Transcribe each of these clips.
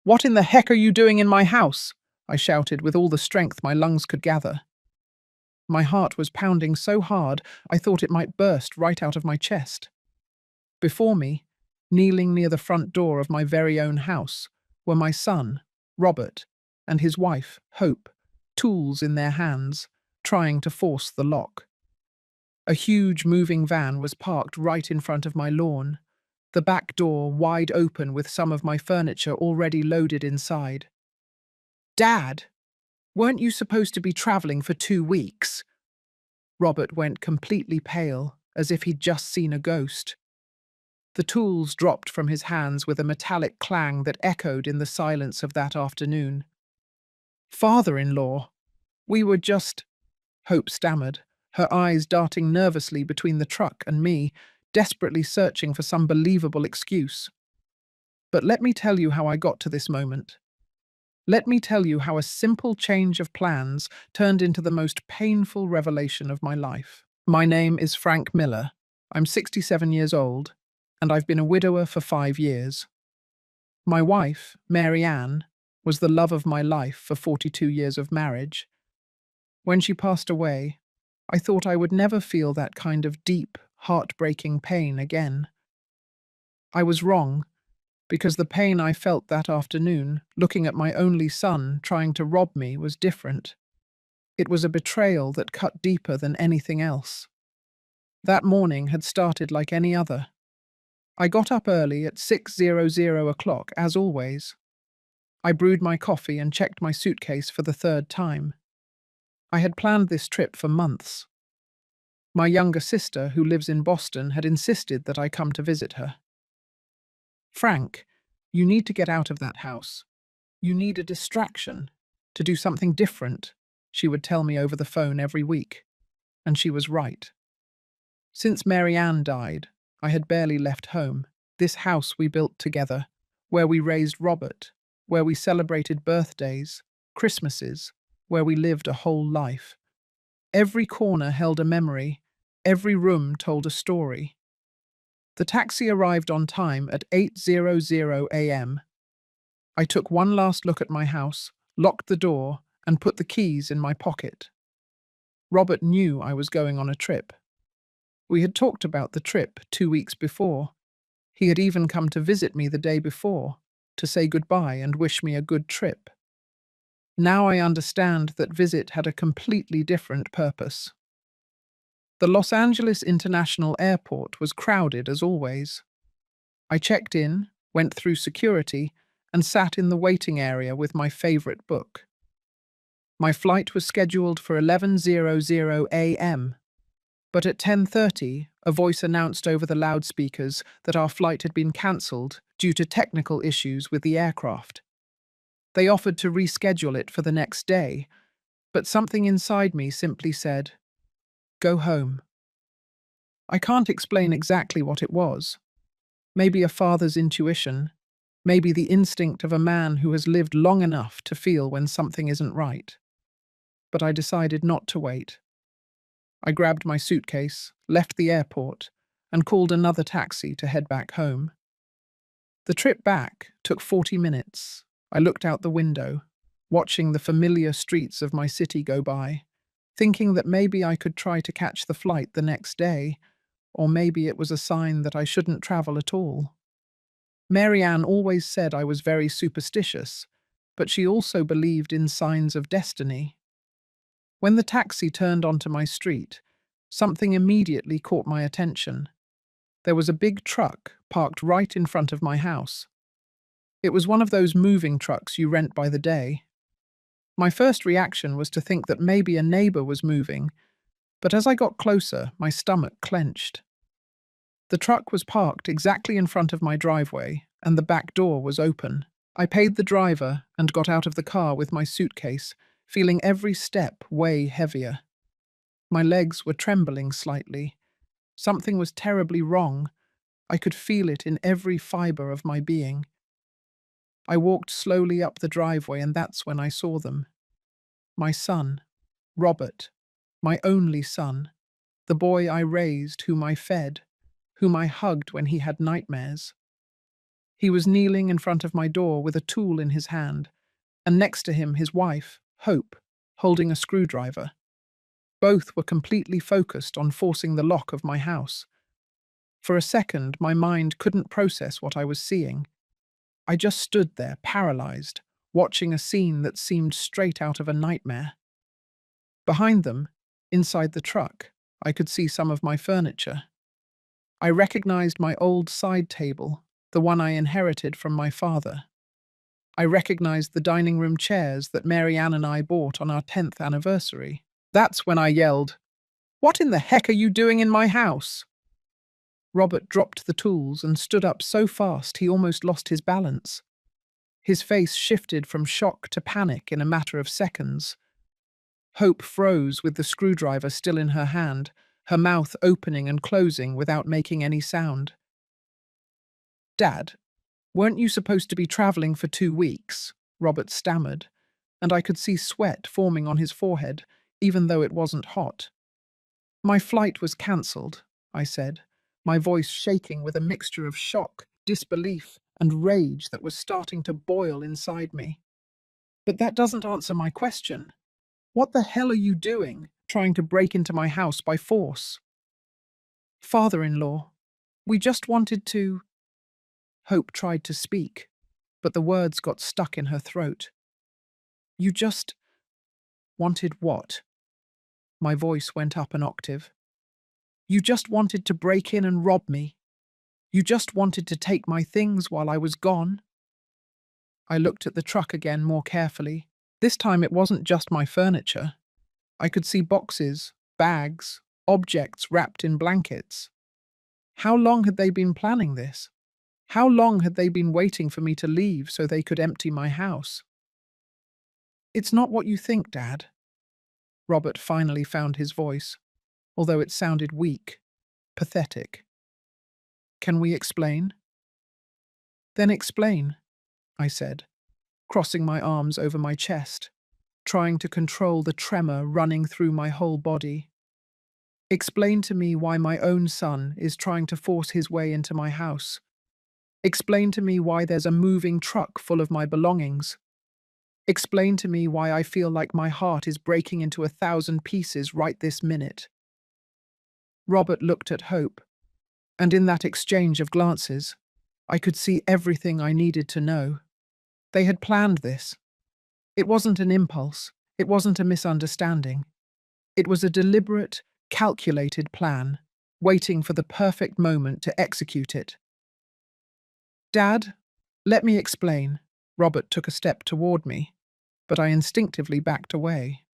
What in the heck are you doing in my house? I shouted with all the strength my lungs could gather. My heart was pounding so hard I thought it might burst right out of my chest. Before me, kneeling near the front door of my very own house, were my son, Robert, and his wife, Hope, tools in their hands, trying to force the lock. A huge moving van was parked right in front of my lawn, the back door wide open with some of my furniture already loaded inside. Dad, weren't you supposed to be travelling for 2 weeks? Robert went completely pale, as if he'd just seen a ghost. The tools dropped from his hands with a metallic clang that echoed in the silence of that afternoon. Father-in-law, we were just... Hope stammered, her eyes darting nervously between the truck and me, desperately searching for some believable excuse. But let me tell you how I got to this moment. Let me tell you how a simple change of plans turned into the most painful revelation of my life. My name is Frank Miller. I'm 67 years old, and I've been a widower for 5 years. My wife, Mary Ann, was the love of my life for 42 years of marriage. When she passed away, I thought I would never feel that kind of deep, heartbreaking pain again. I was wrong, because the pain I felt that afternoon, looking at my only son trying to rob me, was different. It was a betrayal that cut deeper than anything else. That morning had started like any other. I got up early at 6:00 o'clock, as always. I brewed my coffee and checked my suitcase for the third time. I had planned this trip for months. My younger sister, who lives in Boston, had insisted that I come to visit her. Frank, you need to get out of that house. You need a distraction, to do something different, she would tell me over the phone every week. And she was right. Since Mary Ann died, I had barely left home, this house we built together, where we raised Robert, where we celebrated birthdays, Christmases, where we lived a whole life. Every corner held a memory, every room told a story. The taxi arrived on time at 8:00 a.m. I took one last look at my house, locked the door, and put the keys in my pocket. Robert knew I was going on a trip. We had talked about the trip 2 weeks before. He had even come to visit me the day before, to say goodbye and wish me a good trip. Now I understand that visit had a completely different purpose. The Los Angeles International Airport was crowded as always. I checked in, went through security, and sat in the waiting area with my favorite book. My flight was scheduled for 11:00 a.m., but at 10:30, a voice announced over the loudspeakers that our flight had been cancelled due to technical issues with the aircraft. They offered to reschedule it for the next day, but something inside me simply said, "Go home." I can't explain exactly what it was. Maybe a father's intuition, maybe the instinct of a man who has lived long enough to feel when something isn't right. But I decided not to wait. I grabbed my suitcase, left the airport, and called another taxi to head back home. The trip back took 40 minutes. I looked out the window, watching the familiar streets of my city go by, thinking that maybe I could try to catch the flight the next day, or maybe it was a sign that I shouldn't travel at all. Mary Ann always said I was very superstitious, but she also believed in signs of destiny. When the taxi turned onto my street, something immediately caught my attention. There was a big truck parked right in front of my house. It was one of those moving trucks you rent by the day. My first reaction was to think that maybe a neighbor was moving, but as I got closer, my stomach clenched. The truck was parked exactly in front of my driveway, and the back door was open. I paid the driver and got out of the car with my suitcase, feeling every step way heavier. My legs were trembling slightly. Something was terribly wrong. I could feel it in every fiber of my being. I walked slowly up the driveway, and that's when I saw them. My son, Robert, my only son, the boy I raised, whom I fed, whom I hugged when he had nightmares. He was kneeling in front of my door with a tool in his hand, and next to him his wife, Hope, holding a screwdriver. Both were completely focused on forcing the lock of my house. For a second, my mind couldn't process what I was seeing. I just stood there, paralyzed, watching a scene that seemed straight out of a nightmare. Behind them, inside the truck, I could see some of my furniture. I recognized my old side table, the one I inherited from my father. I recognized the dining room chairs that Mary Ann and I bought on our 10th anniversary. That's when I yelled, "What in the heck are you doing in my house?" Robert dropped the tools and stood up so fast he almost lost his balance. His face shifted from shock to panic in a matter of seconds. Hope froze with the screwdriver still in her hand, her mouth opening and closing without making any sound. "Dad, weren't you supposed to be traveling for 2 weeks?" Robert stammered, and I could see sweat forming on his forehead, even though it wasn't hot. "My flight was cancelled," I said, my voice shaking with a mixture of shock, disbelief, and rage that was starting to boil inside me. "But that doesn't answer my question. What the hell are you doing, trying to break into my house by force?" "Father-in-law, we just wanted to—" Hope tried to speak, but the words got stuck in her throat. "You just wanted what?" My voice went up an octave. "You just wanted to break in and rob me. You just wanted to take my things while I was gone." I looked at the truck again more carefully. This time it wasn't just my furniture. I could see boxes, bags, objects wrapped in blankets. How long had they been planning this? How long had they been waiting for me to leave so they could empty my house? "It's not what you think, Dad." Robert finally found his voice, although it sounded weak, pathetic. "Can we explain?" "Then explain," I said, crossing my arms over my chest, trying to control the tremor running through my whole body. "Explain to me why my own son is trying to force his way into my house. Explain to me why there's a moving truck full of my belongings. Explain to me why I feel like my heart is breaking into 1,000 pieces right this minute." Robert looked at Hope, and in that exchange of glances, I could see everything I needed to know. They had planned this. It wasn't an impulse. It wasn't a misunderstanding. It was a deliberate, calculated plan, waiting for the perfect moment to execute it. "Dad, let me explain." Robert took a step toward me, but I instinctively backed away.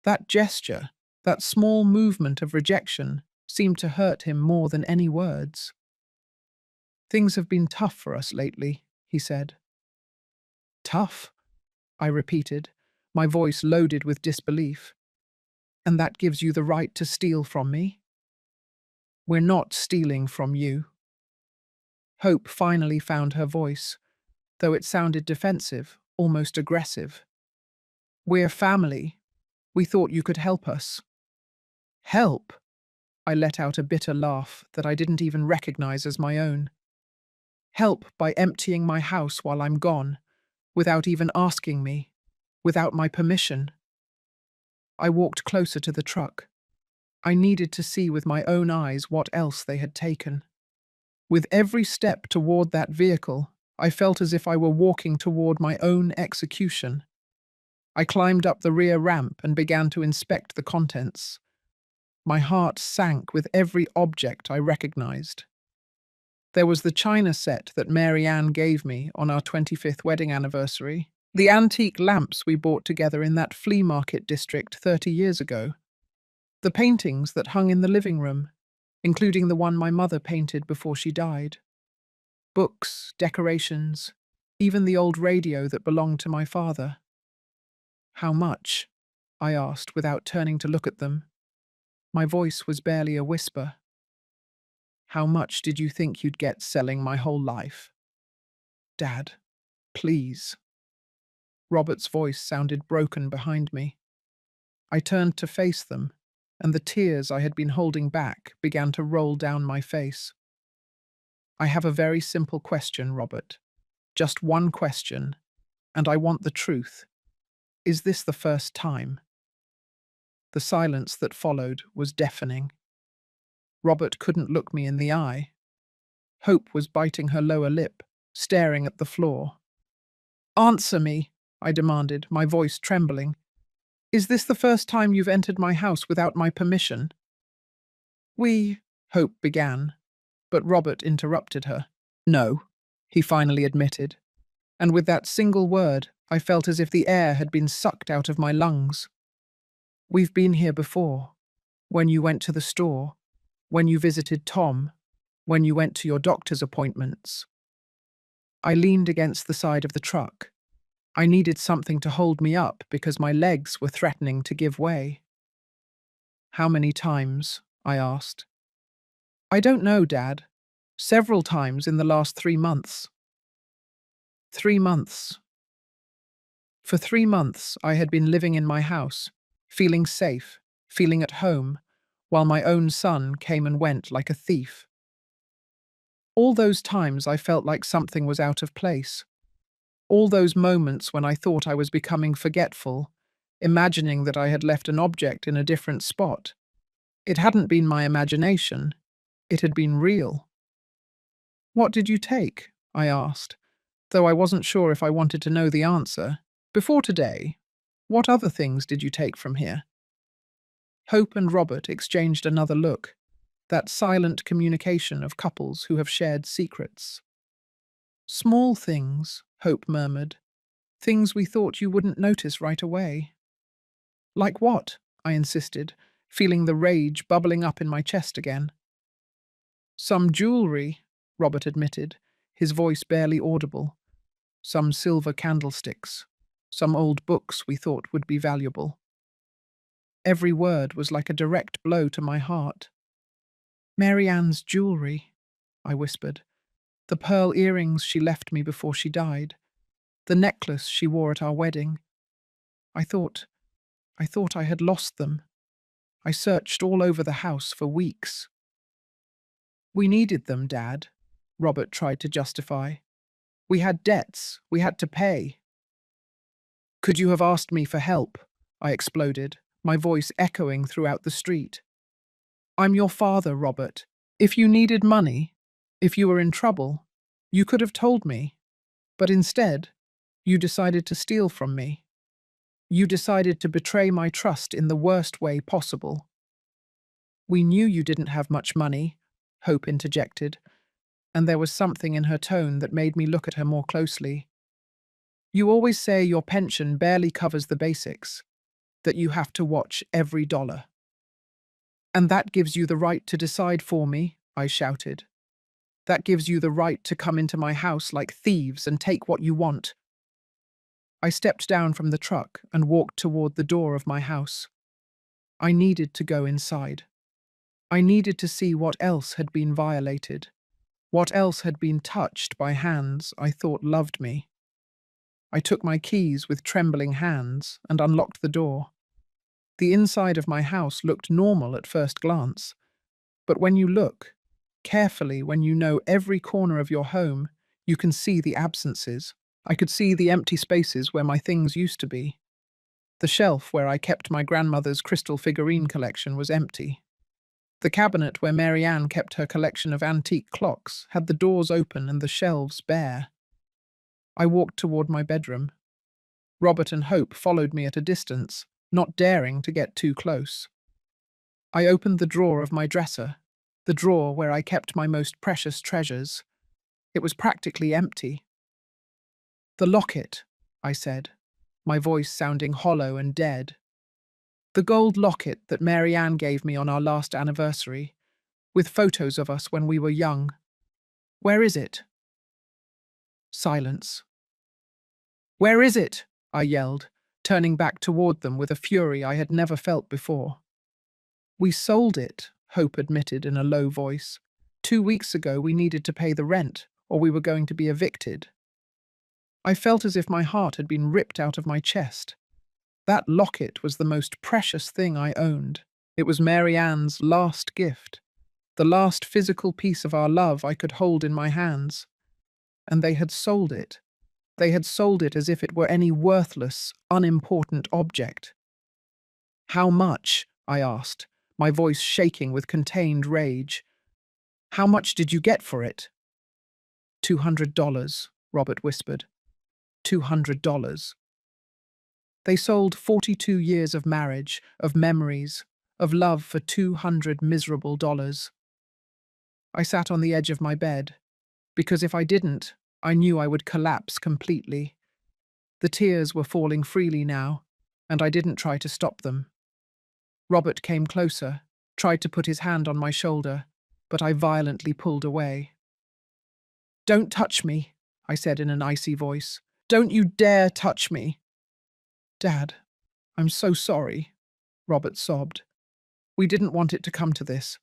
That gesture, that small movement of rejection, seemed to hurt him more than any words. "Things have been tough for us lately," he said. "Tough?" I repeated, my voice loaded with disbelief. "And that gives you the right to steal from me?" "We're not stealing from you." Hope finally found her voice, though it sounded defensive, almost aggressive. "We're family. We thought you could help us." "Help?" I let out a bitter laugh that I didn't even recognize as my own. "Help by emptying my house while I'm gone, without even asking me, without my permission." I walked closer to the truck. I needed to see with my own eyes what else they had taken. With every step toward that vehicle, I felt as if I were walking toward my own execution. I climbed up the rear ramp and began to inspect the contents. My heart sank with every object I recognized. There was the china set that Mary Ann gave me on our 25th wedding anniversary, the antique lamps we bought together in that flea market district 30 years ago, the paintings that hung in the living room, including the one my mother painted before she died, books, decorations, even the old radio that belonged to my father. "How much?" I asked without turning to look at them. My voice was barely a whisper. "How much did you think you'd get selling my whole life?" "Dad, please." Robert's voice sounded broken behind me. I turned to face them, and the tears I had been holding back began to roll down my face. I have a very simple question, Robert. Just one question, and I want the truth. Is this the first time? The silence that followed was deafening. Robert couldn't look me in the eye. Hope was biting her lower lip, staring at the floor. Answer me, I demanded, my voice trembling. Is this the first time you've entered my house without my permission? Hope began, but Robert interrupted her. No, he finally admitted, and with that single word, I felt as if the air had been sucked out of my lungs. We've been here before, when you went to the store, when you visited Tom, when you went to your doctor's appointments. I leaned against the side of the truck. I needed something to hold me up because my legs were threatening to give way. How many times? I asked. I don't know, Dad. Several times in the last 3 months. 3 months. For 3 months, I had been living in my house, feeling safe, feeling at home, while my own son came and went like a thief. All those times I felt like something was out of place. All those moments when I thought I was becoming forgetful, imagining that I had left an object in a different spot. It hadn't been my imagination. It had been real. What did you take? I asked, though I wasn't sure if I wanted to know the answer. Before today, what other things did you take from here? Hope and Robert exchanged another look, that silent communication of couples who have shared secrets. Small things, Hope murmured. Things we thought you wouldn't notice right away. Like what? I insisted, feeling the rage bubbling up in my chest again. Some jewelry, Robert admitted, his voice barely audible. Some silver candlesticks. Some old books we thought would be valuable. Every word was like a direct blow to my heart. Mary Ann's jewelry, I whispered. The pearl earrings she left me before she died. The necklace she wore at our wedding. I thought I had lost them. I searched all over the house for weeks. We needed them, Dad, Robert tried to justify. We had debts. We had to pay. Could you have asked me for help? I exploded, my voice echoing throughout the street. I'm your father, Robert. If you needed money, if you were in trouble, you could have told me. But instead, you decided to steal from me. You decided to betray my trust in the worst way possible. We knew you didn't have much money, Hope interjected, and there was something in her tone that made me look at her more closely. You always say your pension barely covers the basics, that you have to watch every dollar. And that gives you the right to decide for me, I shouted. That gives you the right to come into my house like thieves and take what you want. I stepped down from the truck and walked toward the door of my house. I needed to go inside. I needed to see what else had been violated, what else had been touched by hands I thought loved me. I took my keys with trembling hands and unlocked the door. The inside of my house looked normal at first glance, but when you look carefully, when you know every corner of your home, you can see the absences. I could see the empty spaces where my things used to be. The shelf where I kept my grandmother's crystal figurine collection was empty. The cabinet where Mary Ann kept her collection of antique clocks had the doors open and the shelves bare. I walked toward my bedroom. Robert and Hope followed me at a distance, not daring to get too close. I opened the drawer of my dresser, the drawer where I kept my most precious treasures. It was practically empty. The locket, I said, my voice sounding hollow and dead. The gold locket that Mary Ann gave me on our last anniversary, with photos of us when we were young. Where is it? Silence. Where is it? I yelled, turning back toward them with a fury I had never felt before. We sold it, Hope admitted in a low voice. 2 weeks ago we needed to pay the rent, or we were going to be evicted. I felt as if my heart had been ripped out of my chest. That locket was the most precious thing I owned. It was Mary Ann's last gift, the last physical piece of our love I could hold in my hands. And they had sold it. They had sold it as if it were any worthless, unimportant object. How much? I asked, my voice shaking with contained rage. How much did you get for it? $200, Robert whispered. $200. They sold 42 years of marriage, of memories, of love for $200 miserable dollars. I sat on the edge of my bed, because if I didn't, I knew I would collapse completely. The tears were falling freely now, and I didn't try to stop them. Robert came closer, tried to put his hand on my shoulder, but I violently pulled away. "Don't touch me," I said in an icy voice. "Don't you dare touch me." "Dad, I'm so sorry," Robert sobbed. "We didn't want it to come to this.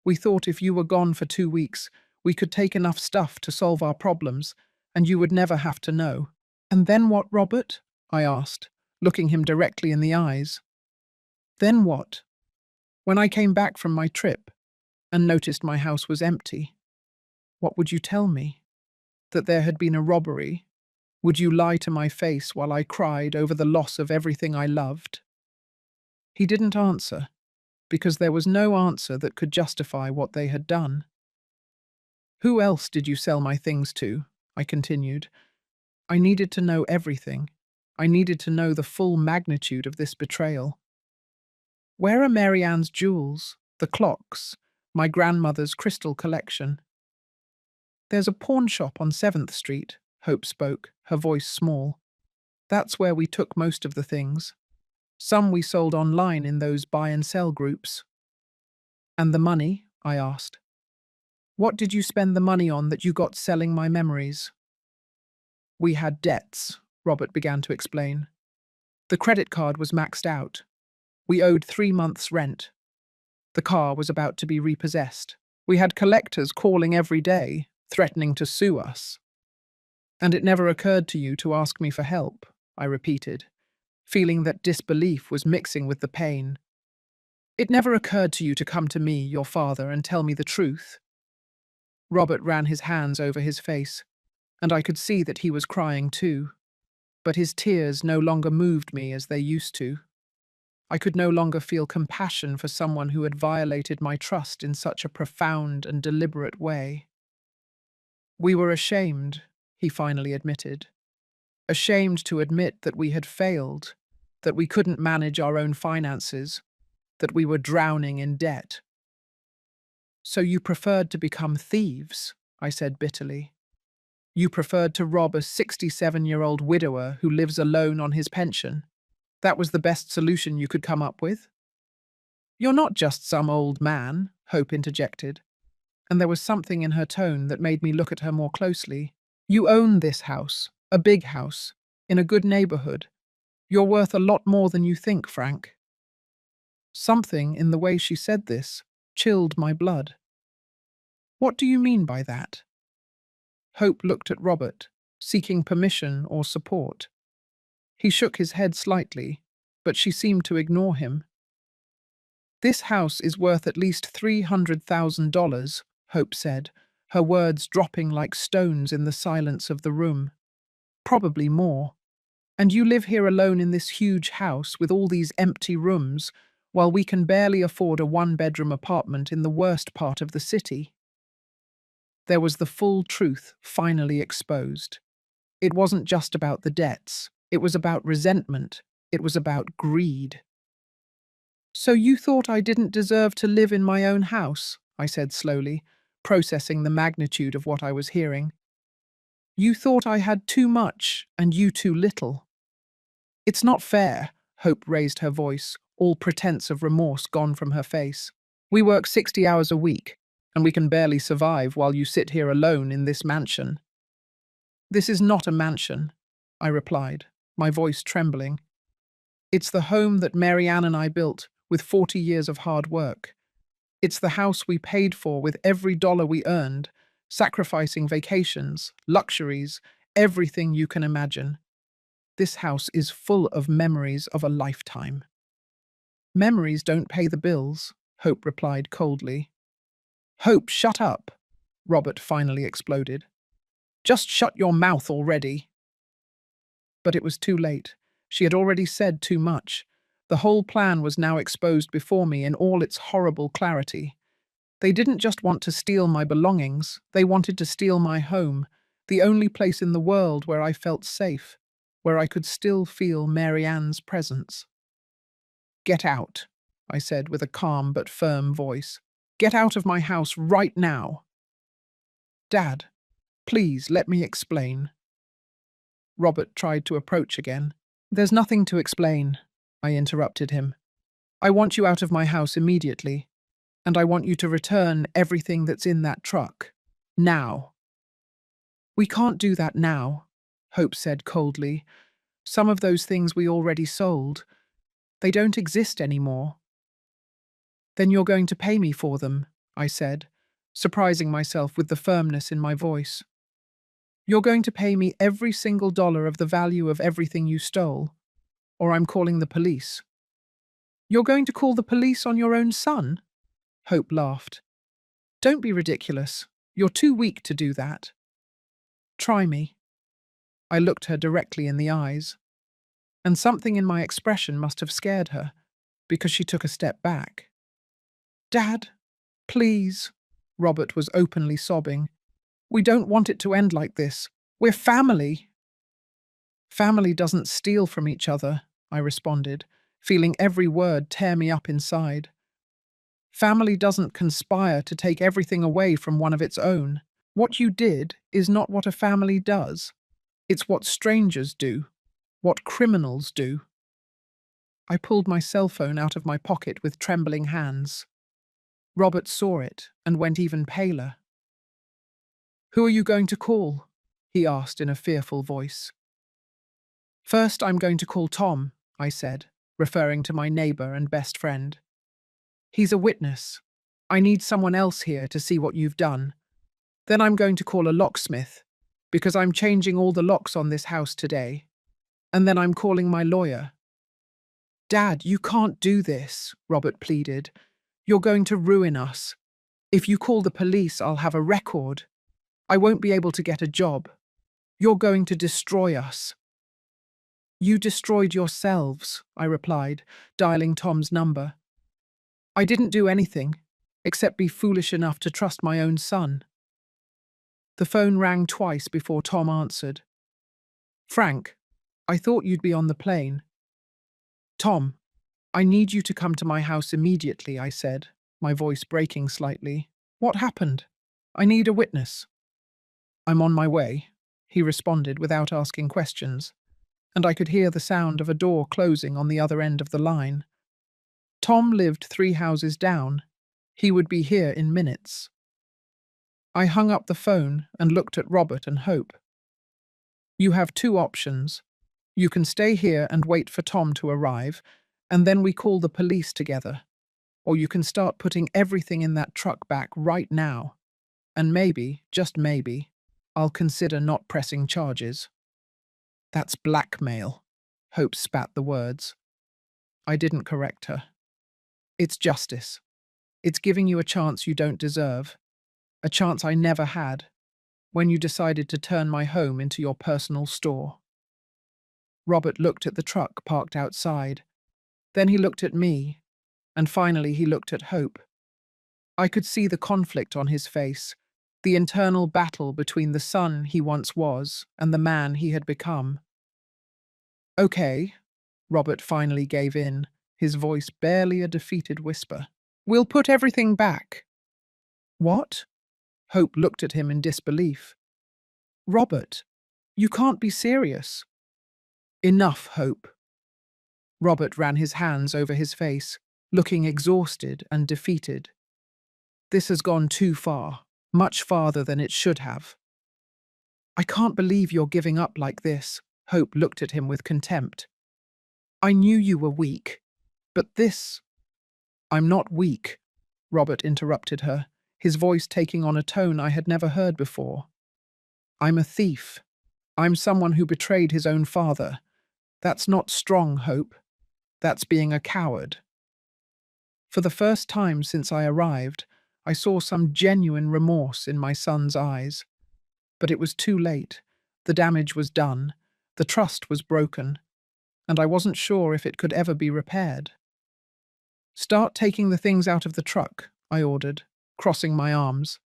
We thought if you were gone for 2 weeks, we could take enough stuff to solve our problems, and you would never have to know." "And then what, Robert?" I asked, looking him directly in the eyes. "Then what? When I came back from my trip and noticed my house was empty, what would you tell me? That there had been a robbery? Would you lie to my face while I cried over the loss of everything I loved?" He didn't answer, because there was no answer that could justify what they had done. "Who else did you sell my things to?" I continued. I needed to know everything. I needed to know the full magnitude of this betrayal. "Where are Mary Ann's jewels, the clocks, my grandmother's crystal collection?" "There's a pawn shop on 7th Street, Hope spoke, her voice small. "That's where we took most of the things. Some we sold online in those buy and sell groups." "And the money?" I asked. "What did you spend the money on that you got selling my memories?" "We had debts," Robert began to explain. "The credit card was maxed out. We owed 3 months' rent. The car was about to be repossessed. We had collectors calling every day, threatening to sue us." "And it never occurred to you to ask me for help," I repeated, feeling that disbelief was mixing with the pain. "It never occurred to you to come to me, your father, and tell me the truth?" Robert ran his hands over his face, and I could see that he was crying too. But his tears no longer moved me as they used to. I could no longer feel compassion for someone who had violated my trust in such a profound and deliberate way. "We were ashamed," he finally admitted. "Ashamed to admit that we had failed, that we couldn't manage our own finances, that we were drowning in debt." "So you preferred to become thieves," I said bitterly. "You preferred to rob a 67-year-old widower who lives alone on his pension. That was the best solution you could come up with?" "You're not just some old man," Hope interjected, and there was something in her tone that made me look at her more closely. "You own this house, a big house, in a good neighborhood. You're worth a lot more than you think, Frank." Something in the way she said this chilled my blood. "What do you mean by that?" Hope looked at Robert, seeking permission or support. He shook his head slightly, but she seemed to ignore him. "This house is worth at least $300,000, Hope said, her words dropping like stones in the silence of the room. "Probably more. And you live here alone in this huge house with all these empty rooms, while we can barely afford a one-bedroom apartment in the worst part of the city." There was the full truth finally exposed. It wasn't just about the debts. It was about resentment. It was about greed. "So you thought I didn't deserve to live in my own house?" I said slowly, processing the magnitude of what I was hearing. "You thought I had too much and you too little." "It's not fair," Hope raised her voice, all pretense of remorse gone from her face. "We work 60 hours a week, and we can barely survive while you sit here alone in this mansion." "This is not a mansion," I replied, my voice trembling. "It's the home that Mary Ann and I built with 40 years of hard work. It's the house we paid for with every dollar we earned, sacrificing vacations, luxuries, everything you can imagine. This house is full of memories of a lifetime." "Memories don't pay the bills," Hope replied coldly. Hope, shut up, Robert finally exploded. Just shut your mouth already. But it was too late. She had already said too much. The whole plan was now exposed before me in all its horrible clarity. They didn't just want to steal my belongings, they wanted to steal my home, the only place in the world where I felt safe, where I could still feel Mary Ann's presence. Get out, I said with a calm but firm voice. Get out of my house right now. Dad, please let me explain. Robert tried to approach again. There's nothing to explain, I interrupted him. I want you out of my house immediately, and I want you to return everything that's in that truck. Now. We can't do that now, Hope said coldly. Some of those things we already sold. They don't exist anymore. Then you're going to pay me for them, I said, surprising myself with the firmness in my voice. You're going to pay me every single dollar of the value of everything you stole, or I'm calling the police. You're going to call the police on your own son? Hope laughed. Don't be ridiculous. You're too weak to do that. Try me. I looked her directly in the eyes, and something in my expression must have scared her, because she took a step back. Dad, please, Robert was openly sobbing. We don't want it to end like this. We're family. Family doesn't steal from each other, I responded, feeling every word tear me up inside. Family doesn't conspire to take everything away from one of its own. What you did is not what a family does. It's what strangers do, what criminals do. I pulled my cell phone out of my pocket with trembling hands. Robert saw it and went even paler. Who are you going to call? He asked in a fearful voice. First, I'm going to call Tom, I said, referring to my neighbor and best friend. He's a witness. I need someone else here to see what you've done. Then I'm going to call a locksmith, because I'm changing all the locks on this house today. And then I'm calling my lawyer. Dad, you can't do this, Robert pleaded. You're going to ruin us. If you call the police, I'll have a record. I won't be able to get a job. You're going to destroy us. You destroyed yourselves, I replied, dialing Tom's number. I didn't do anything, except be foolish enough to trust my own son. The phone rang twice before Tom answered. Frank, I thought you'd be on the plane. Tom, I need you to come to my house immediately, I said, my voice breaking slightly. What happened? I need a witness. I'm on my way, he responded without asking questions, and I could hear the sound of a door closing on the other end of the line. Tom lived 3 houses down. He would be here in minutes. I hung up the phone and looked at Robert and Hope. You have 2 options. You can stay here and wait for Tom to arrive, and then we call the police together. Or you can start putting everything in that truck back right now. And maybe, just maybe, I'll consider not pressing charges. That's blackmail. Hope spat the words. I didn't correct her. It's justice. It's giving you a chance you don't deserve. A chance I never had, when you decided to turn my home into your personal store. Robert looked at the truck parked outside. Then he looked at me, and finally he looked at Hope. I could see the conflict on his face, the internal battle between the son he once was and the man he had become. Okay, Robert finally gave in, his voice barely a defeated whisper. We'll put everything back. What? Hope looked at him in disbelief. Robert, you can't be serious. Enough, Hope. Robert ran his hands over his face, looking exhausted and defeated. This has gone too far, much farther than it should have. I can't believe you're giving up like this, Hope looked at him with contempt. I knew you were weak, but this… I'm not weak, Robert interrupted her, his voice taking on a tone I had never heard before. I'm a thief. I'm someone who betrayed his own father. That's not strong, Hope. That's being a coward. For the first time since I arrived, I saw some genuine remorse in my son's eyes. But it was too late. The damage was done. The trust was broken. And I wasn't sure if it could ever be repaired. "Start taking the things out of the truck," I ordered, crossing my arms.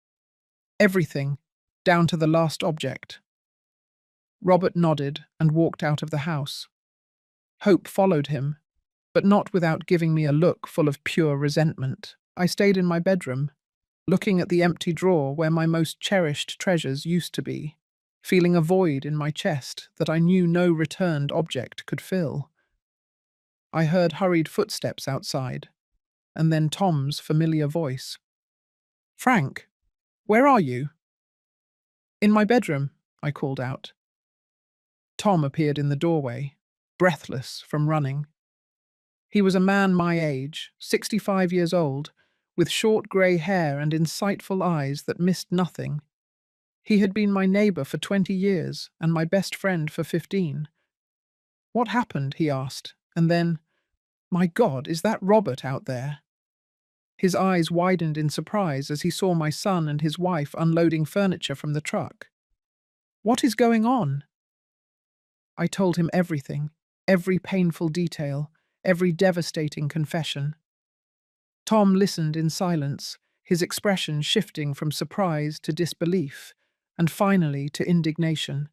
"Everything, down to the last object." Robert nodded and walked out of the house. Hope followed him, but not without giving me a look full of pure resentment. I stayed in my bedroom, looking at the empty drawer where my most cherished treasures used to be, feeling a void in my chest that I knew no returned object could fill. I heard hurried footsteps outside, and then Tom's familiar voice. "Frank, where are you?" "In my bedroom," I called out. Tom appeared in the doorway, breathless from running. He was a man my age, 65 years old, with short grey hair and insightful eyes that missed nothing. He had been my neighbour for 20 years and my best friend for 15. "What happened?" he asked, and then, "My God, is that Robert out there?" His eyes widened in surprise as he saw my son and his wife unloading furniture from the truck. "What is going on?" I told him everything, every painful detail, every devastating confession. Tom listened in silence, his expression shifting from surprise to disbelief, and finally to indignation.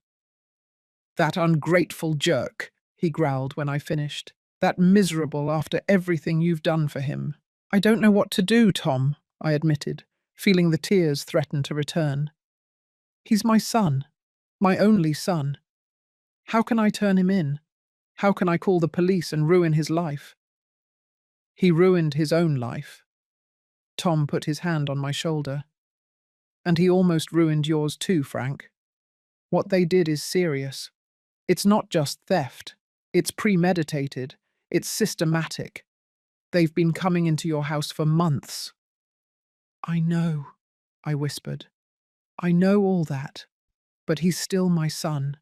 "That ungrateful jerk," he growled when I finished. "That miserable after everything you've done for him." "I don't know what to do, Tom," I admitted, feeling the tears threaten to return. "He's my son, my only son. How can I turn him in? How can I call the police and ruin his life?" "He ruined his own life." Tom put his hand on my shoulder. "And he almost ruined yours too, Frank. What they did is serious. It's not just theft. It's premeditated. It's systematic. They've been coming into your house for months." "I know," I whispered. "I know all that, but he's still my son."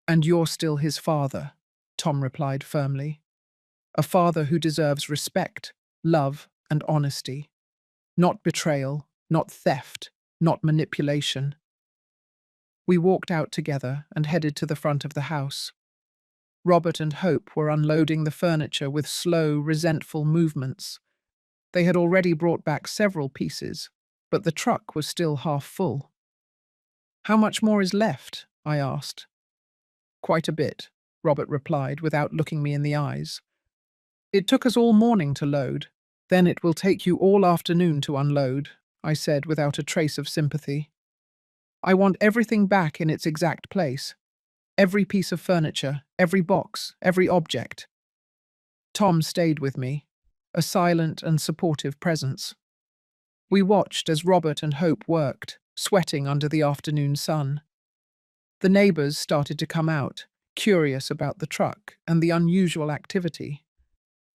"And you're still his father," Tom replied firmly. "A father who deserves respect, love, and honesty. Not betrayal, not theft, not manipulation." We walked out together and headed to the front of the house. Robert and Hope were unloading the furniture with slow, resentful movements. They had already brought back several pieces, but the truck was still half full. "How much more is left?" I asked. "Quite a bit," Robert replied without looking me in the eyes. "It took us all morning to load. Then it will take you all afternoon to unload," I said without a trace of sympathy. "I want everything back in its exact place. Every piece of furniture, every box, every object." Tom stayed with me, a silent and supportive presence. We watched as Robert and Hope worked, sweating under the afternoon sun. The neighbours started to come out, curious about the truck and the unusual activity.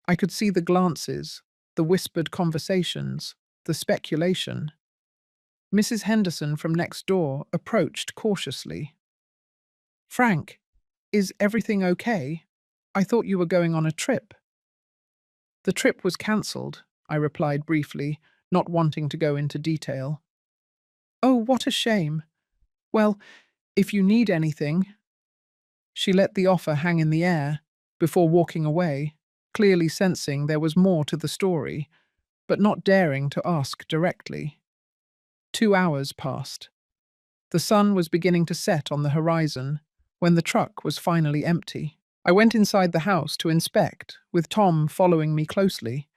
I could see the glances, the whispered conversations, the speculation. Mrs. Henderson from next door approached cautiously. "Frank, is everything okay? I thought you were going on a trip." "The trip was cancelled," I replied briefly, not wanting to go into detail. "Oh, what a shame. Well, if you need anything—" She let the offer hang in the air before walking away, clearly sensing there was more to the story, but not daring to ask directly. 2 hours passed. The sun was beginning to set on the horizon when the truck was finally empty. I went inside the house to inspect, with Tom following me closely.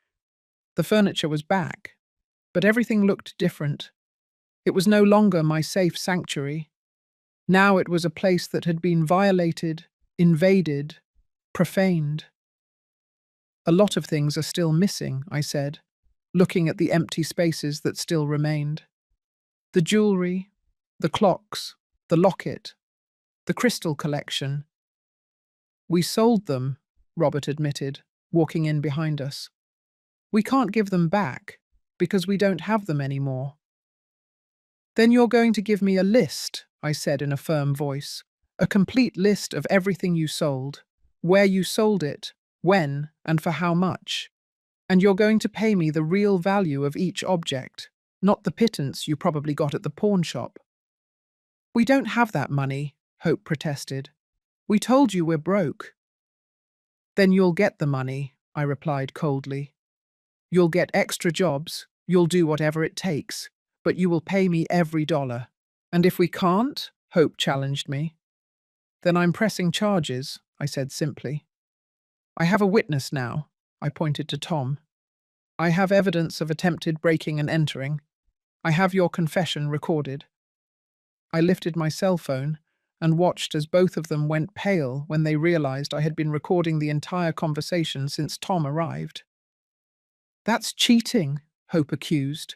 The furniture was back, but everything looked different. It was no longer my safe sanctuary. Now it was a place that had been violated, invaded, profaned. "A lot of things are still missing," I said, looking at the empty spaces that still remained. "The jewellery, the clocks, the locket, the crystal collection." "We sold them," Robert admitted, walking in behind us. "We can't give them back, because we don't have them anymore." "Then you're going to give me a list," I said in a firm voice. "A complete list of everything you sold, where you sold it, when, and for how much." And you're going to pay me the real value of each object, not the pittance you probably got at the pawn shop. We don't have that money, Hope protested. We told you we're broke. Then you'll get the money, I replied coldly. You'll get extra jobs, you'll do whatever it takes, but you will pay me every dollar. And if we can't, Hope challenged me. Then I'm pressing charges, I said simply. I have a witness now, I pointed to Tom. I have evidence of attempted breaking and entering. I have your confession recorded. I lifted my cell phone and watched as both of them went pale when they realized I had been recording the entire conversation since Tom arrived. That's cheating, Hope accused.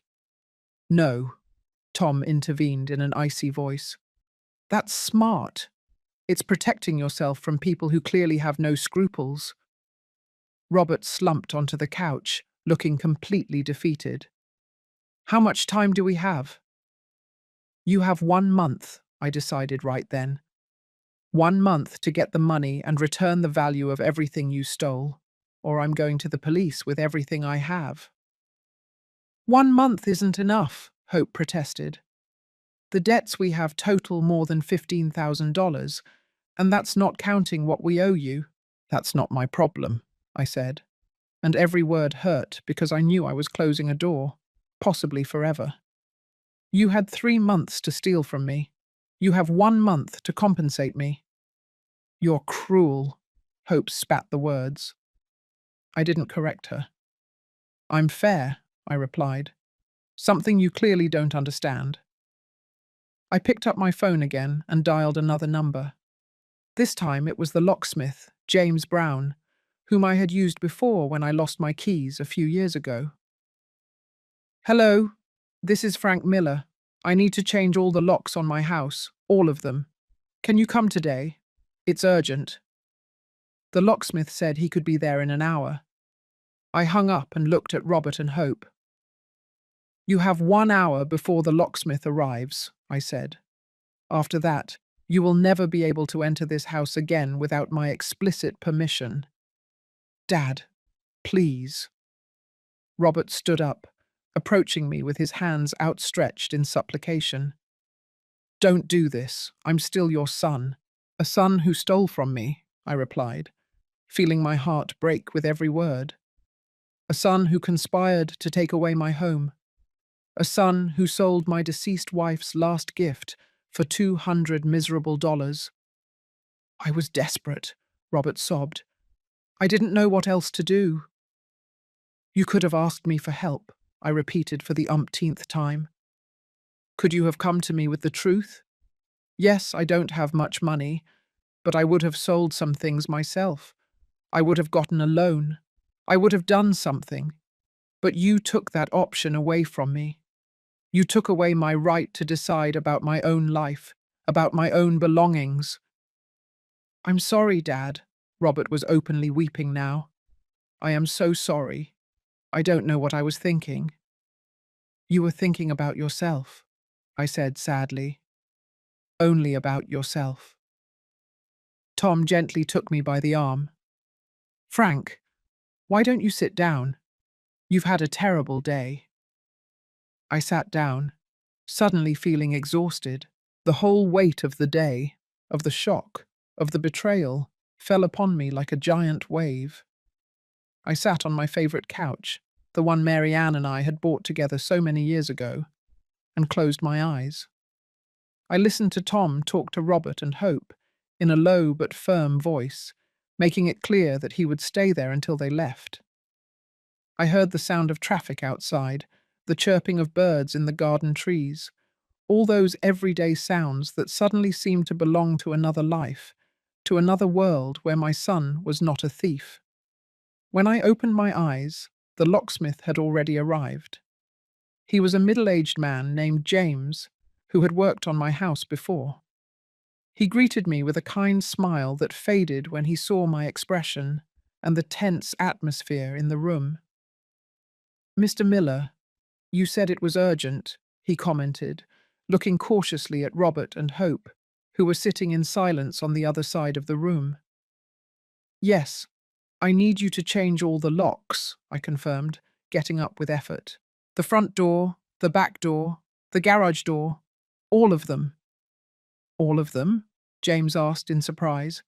No, Tom intervened in an icy voice. That's smart. It's protecting yourself from people who clearly have no scruples. Robert slumped onto the couch, looking completely defeated. How much time do we have? You have 1 month, I decided right then. 1 month to get the money and return the value of everything you stole, or I'm going to the police with everything I have. 1 month isn't enough, Hope protested. The debts we have total more than $15,000, and that's not counting what we owe you. That's not my problem, I said, and every word hurt because I knew I was closing a door, possibly forever. You had 3 months to steal from me. You have 1 month to compensate me. You're cruel, Hope spat the words. I didn't correct her. I'm fair, I replied. Something you clearly don't understand. I picked up my phone again and dialed another number. This time it was the locksmith, James Brown, whom I had used before when I lost my keys a few years ago. Hello, this is Frank Miller. I need to change all the locks on my house, all of them. Can you come today? It's urgent. The locksmith said he could be there in an hour. I hung up and looked at Robert and Hope. You have 1 hour before the locksmith arrives, I said. After that, you will never be able to enter this house again without my explicit permission. Dad, please. Robert stood up, approaching me with his hands outstretched in supplication. Don't do this. I'm still your son. A son who stole from me, I replied, feeling my heart break with every word. A son who conspired to take away my home. A son who sold my deceased wife's last gift for $200 miserable dollars. I was desperate, Robert sobbed. I didn't know what else to do. You could have asked me for help, I repeated for the umpteenth time. Could you have come to me with the truth? Yes, I don't have much money, but I would have sold some things myself. I would have gotten a loan. I would have done something. But you took that option away from me. You took away my right to decide about my own life, about my own belongings. I'm sorry, Dad. Robert was openly weeping now. I am so sorry. I don't know what I was thinking. You were thinking about yourself, I said sadly. Only about yourself. Tom gently took me by the arm. Frank, why don't you sit down? You've had a terrible day. I sat down, suddenly feeling exhausted. The whole weight of the day, of the shock, of the betrayal, fell upon me like a giant wave. I sat on my favourite couch, the one Mary Ann and I had bought together so many years ago, and closed my eyes. I listened to Tom talk to Robert and Hope in a low but firm voice, making it clear that he would stay there until they left. I heard the sound of traffic outside, the chirping of birds in the garden trees, all those everyday sounds that suddenly seemed to belong to another life, to another world where my son was not a thief. When I opened my eyes, the locksmith had already arrived. He was a middle-aged man named James, who had worked on my house before. He greeted me with a kind smile that faded when he saw my expression and the tense atmosphere in the room. Mr. Miller, you said it was urgent, he commented, looking cautiously at Robert and Hope, who were sitting in silence on the other side of the room. Yes, I need you to change all the locks, I confirmed, getting up with effort. The front door, the back door, the garage door, all of them. All of them? James asked in surprise.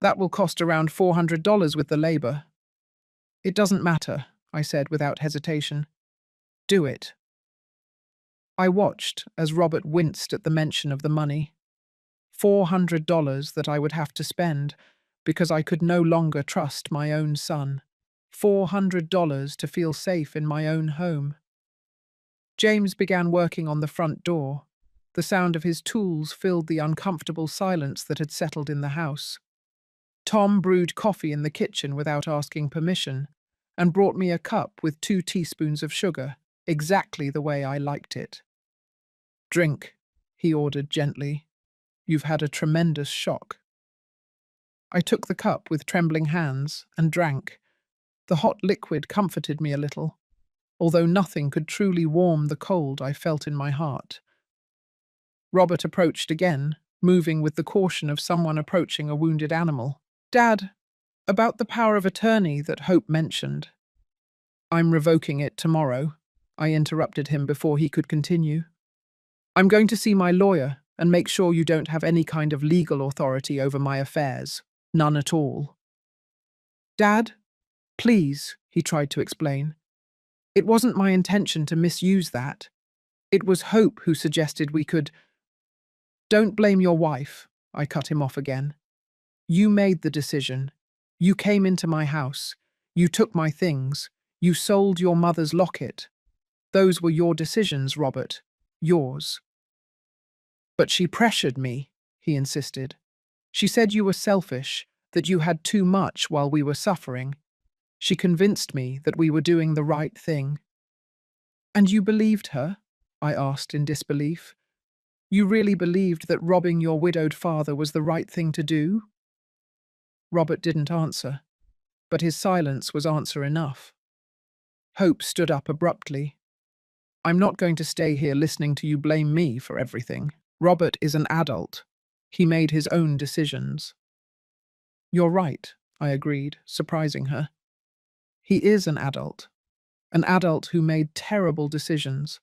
That will cost around $400 with the labor. It doesn't matter, I said without hesitation. Do it. I watched as Robert winced at the mention of the money. $400 that I would have to spend because I could no longer trust my own son. $400 to feel safe in my own home. James began working on the front door. The sound of his tools filled the uncomfortable silence that had settled in the house. Tom brewed coffee in the kitchen without asking permission and brought me a cup with 2 teaspoons of sugar, exactly the way I liked it. Drink, he ordered gently. You've had a tremendous shock. I took the cup with trembling hands and drank. The hot liquid comforted me a little, although nothing could truly warm the cold I felt in my heart. Robert approached again, moving with the caution of someone approaching a wounded animal. Dad, about the power of attorney that Hope mentioned. I'm revoking it tomorrow, I interrupted him before he could continue. I'm going to see my lawyer and make sure you don't have any kind of legal authority over my affairs. None at all. Dad, please, he tried to explain. It wasn't my intention to misuse that. It was Hope who suggested we could. Don't blame your wife, I cut him off again. You made the decision. You came into my house. You took my things. You sold your mother's locket. Those were your decisions, Robert. Yours. But she pressured me, he insisted. She said you were selfish, that you had too much while we were suffering. She convinced me that we were doing the right thing. And you believed her? I asked in disbelief. You really believed that robbing your widowed father was the right thing to do? Robert didn't answer, but his silence was answer enough. Hope stood up abruptly. I'm not going to stay here listening to you blame me for everything. Robert is an adult. He made his own decisions. You're right, I agreed, surprising her. He is an adult who made terrible decisions.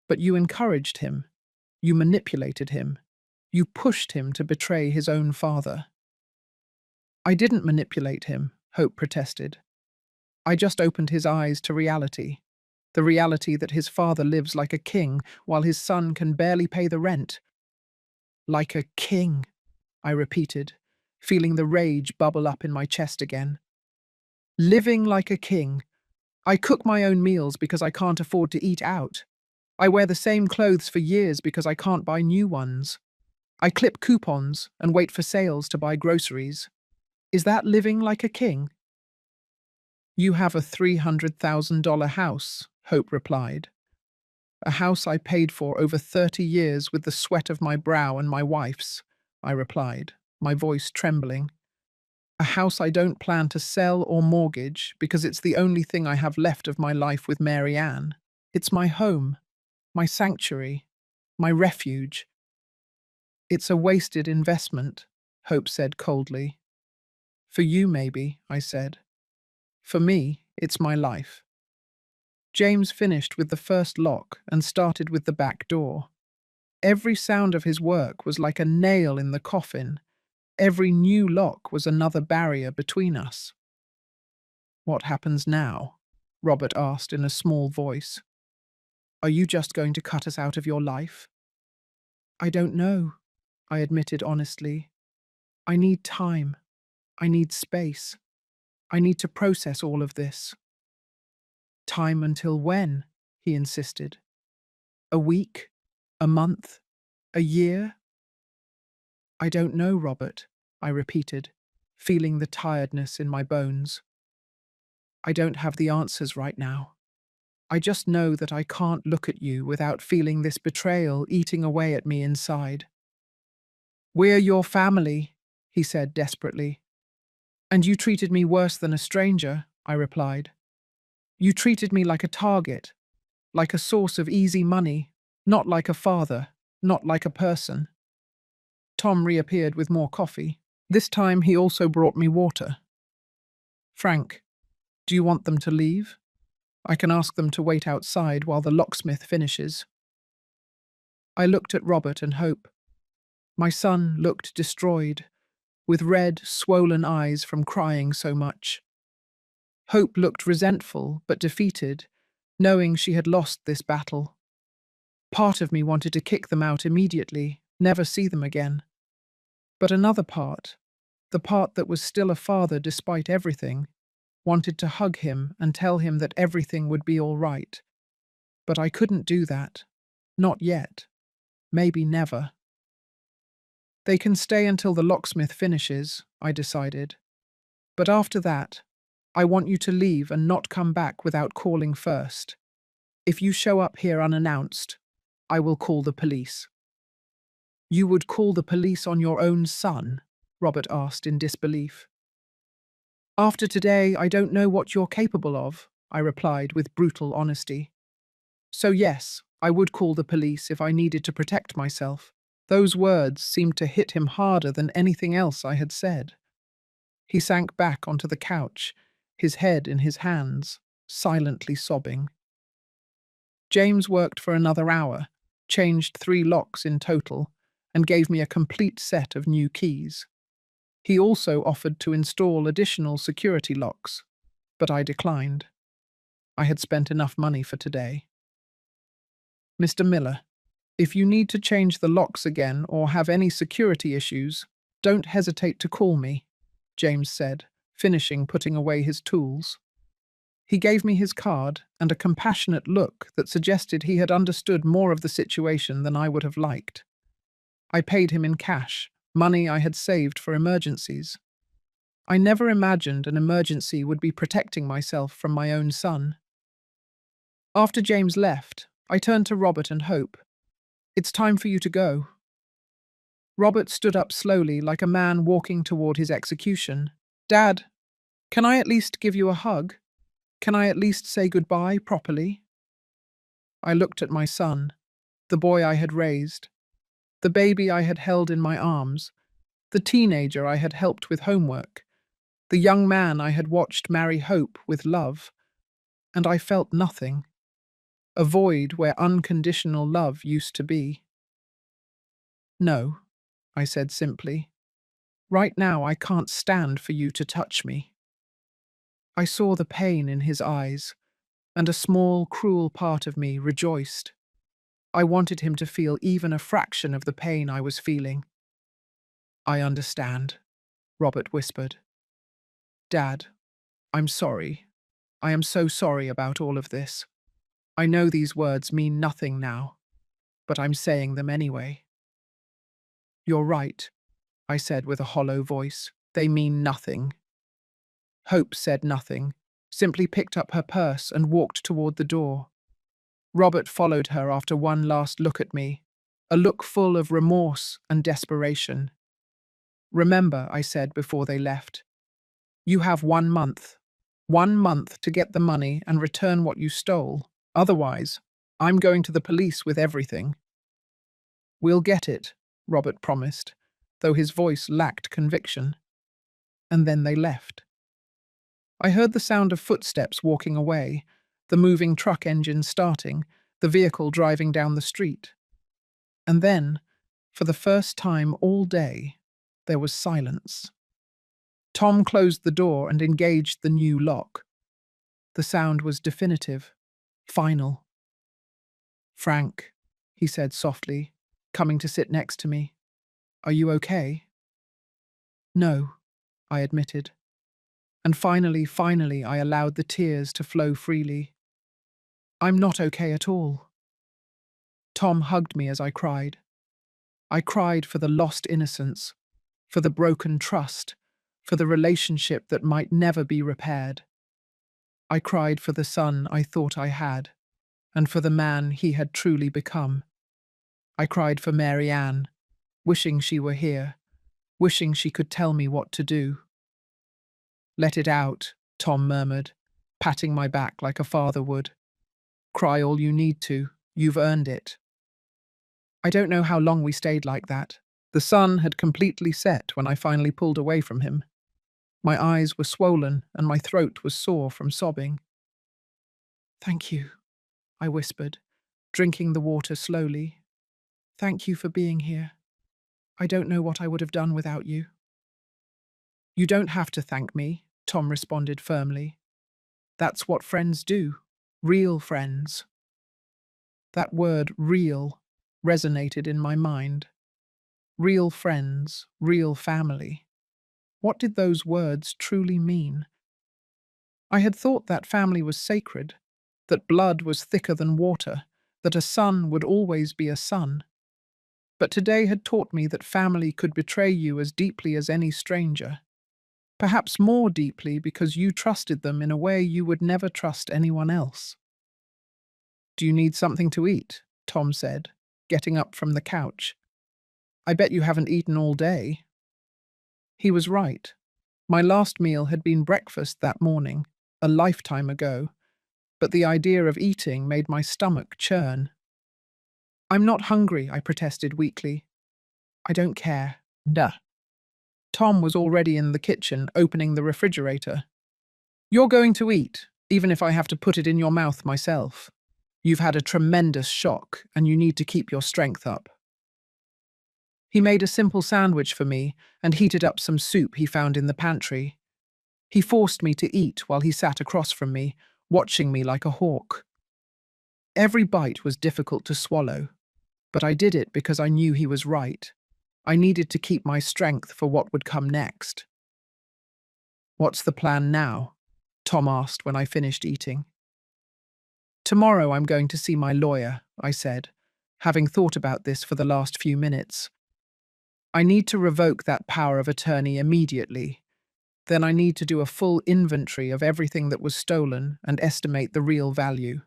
But you encouraged him. You manipulated him. You pushed him to betray his own father. I didn't manipulate him, Hope protested. I just opened his eyes to reality. The reality that his father lives like a king while his son can barely pay the rent. Like a king, I repeated, feeling the rage bubble up in my chest again. Living like a king. I cook my own meals because I can't afford to eat out. I wear the same clothes for years because I can't buy new ones. I clip coupons and wait for sales to buy groceries. Is that living like a king? You have a $300,000 house, Hope replied. A house I paid for over 30 years with the sweat of my brow and my wife's, I replied, my voice trembling. A house I don't plan to sell or mortgage because it's the only thing I have left of my life with Mary Ann. It's my home, my sanctuary, my refuge. It's a wasted investment, Hope said coldly. For you, maybe, I said. For me, it's my life. James finished with the first lock and started with the back door. Every sound of his work was like a nail in the coffin. Every new lock was another barrier between us. What happens now? Robert asked in a small voice. Are you just going to cut us out of your life? I don't know, I admitted honestly. I need time. I need space. I need to process all of this. Time until when? He insisted. A week? A month? A year? I don't know, Robert, I repeated, feeling the tiredness in my bones. I don't have the answers right now. I just know that I can't look at you without feeling this betrayal eating away at me inside. We're your family, he said desperately. And you treated me worse than a stranger, I replied. You treated me like a target, like a source of easy money, not like a father, not like a person. Tom reappeared with more coffee. This time he also brought me water. Frank, do you want them to leave? I can ask them to wait outside while the locksmith finishes. I looked at Robert and Hope. My son looked destroyed, with red, swollen eyes from crying so much. Hope looked resentful but defeated, knowing she had lost this battle. Part of me wanted to kick them out immediately, never see them again. But another part, the part that was still a father despite everything, wanted to hug him and tell him that everything would be all right. But I couldn't do that. Not yet. Maybe never. They can stay until the locksmith finishes, I decided. But after that, I want you to leave and not come back without calling first. If you show up here unannounced, I will call the police. You would call the police on your own son? Robert asked in disbelief. After today, I don't know what you're capable of, I replied with brutal honesty. So yes, I would call the police if I needed to protect myself. Those words seemed to hit him harder than anything else I had said. He sank back onto the couch, his head in his hands, silently sobbing. James worked for another hour, changed 3 locks in total, and gave me a complete set of new keys. He also offered to install additional security locks, but I declined. I had spent enough money for today. Mr. Miller, if you need to change the locks again or have any security issues, don't hesitate to call me, James said, finishing putting away his tools. He gave me his card and a compassionate look that suggested he had understood more of the situation than I would have liked. I paid him in cash, money I had saved for emergencies. I never imagined an emergency would be protecting myself from my own son. After James left, I turned to Robert and Hope. It's time for you to go. Robert stood up slowly like a man walking toward his execution. Dad, can I at least give you a hug? Can I at least say goodbye properly? I looked at my son, the boy I had raised, the baby I had held in my arms, the teenager I had helped with homework, the young man I had watched marry Hope with love, and I felt nothing, a void where unconditional love used to be. No, I said simply. Right now I can't stand for you to touch me. I saw the pain in his eyes, and a small, cruel part of me rejoiced. I wanted him to feel even a fraction of the pain I was feeling. I understand, Robert whispered. Dad, I'm sorry. I am so sorry about all of this. I know these words mean nothing now, but I'm saying them anyway. You're right, I said with a hollow voice. They mean nothing. Hope said nothing, simply picked up her purse and walked toward the door. Robert followed her after one last look at me, a look full of remorse and desperation. Remember, I said before they left, you have 1 month. 1 month to get the money and return what you stole. Otherwise, I'm going to the police with everything. We'll get it, Robert promised, though his voice lacked conviction. And then they left. I heard the sound of footsteps walking away, the moving truck engine starting, the vehicle driving down the street. And then, for the first time all day, there was silence. Tom closed the door and engaged the new lock. The sound was definitive, final. Frank, he said softly, coming to sit next to me. Are you okay? No, I admitted. And finally, I allowed the tears to flow freely. I'm not okay at all. Tom hugged me as I cried. I cried for the lost innocence, for the broken trust, for the relationship that might never be repaired. I cried for the son I thought I had, and for the man he had truly become. I cried for Mary Ann, wishing she were here, wishing she could tell me what to do. Let it out, Tom murmured, patting my back like a father would. Cry all you need to, you've earned it. I don't know how long we stayed like that. The sun had completely set when I finally pulled away from him. My eyes were swollen and my throat was sore from sobbing. "Thank you," I whispered, drinking the water slowly. "Thank you for being here. I don't know what I would have done without you." "You don't have to thank me," Tom responded firmly. "That's what friends do. Real friends." That word, real, resonated in my mind. Real friends, real family. What did those words truly mean? I had thought that family was sacred, that blood was thicker than water, that a son would always be a son. But today had taught me that family could betray you as deeply as any stranger. Perhaps more deeply because you trusted them in a way you would never trust anyone else. "Do you need something to eat?" Tom said, getting up from the couch. "I bet you haven't eaten all day." He was right. My last meal had been breakfast that morning, a lifetime ago, but the idea of eating made my stomach churn. "I'm not hungry," I protested weakly. "I don't care." Duh. Tom was already in the kitchen, opening the refrigerator. "You're going to eat, even if I have to put it in your mouth myself. You've had a tremendous shock, and you need to keep your strength up." He made a simple sandwich for me and heated up some soup he found in the pantry. He forced me to eat while he sat across from me, watching me like a hawk. Every bite was difficult to swallow, but I did it because I knew he was right. I needed to keep my strength for what would come next. "What's the plan now?" Tom asked when I finished eating. "Tomorrow I'm going to see my lawyer," I said, having thought about this for the last few minutes. "I need to revoke that power of attorney immediately. Then I need to do a full inventory of everything that was stolen and estimate the real value."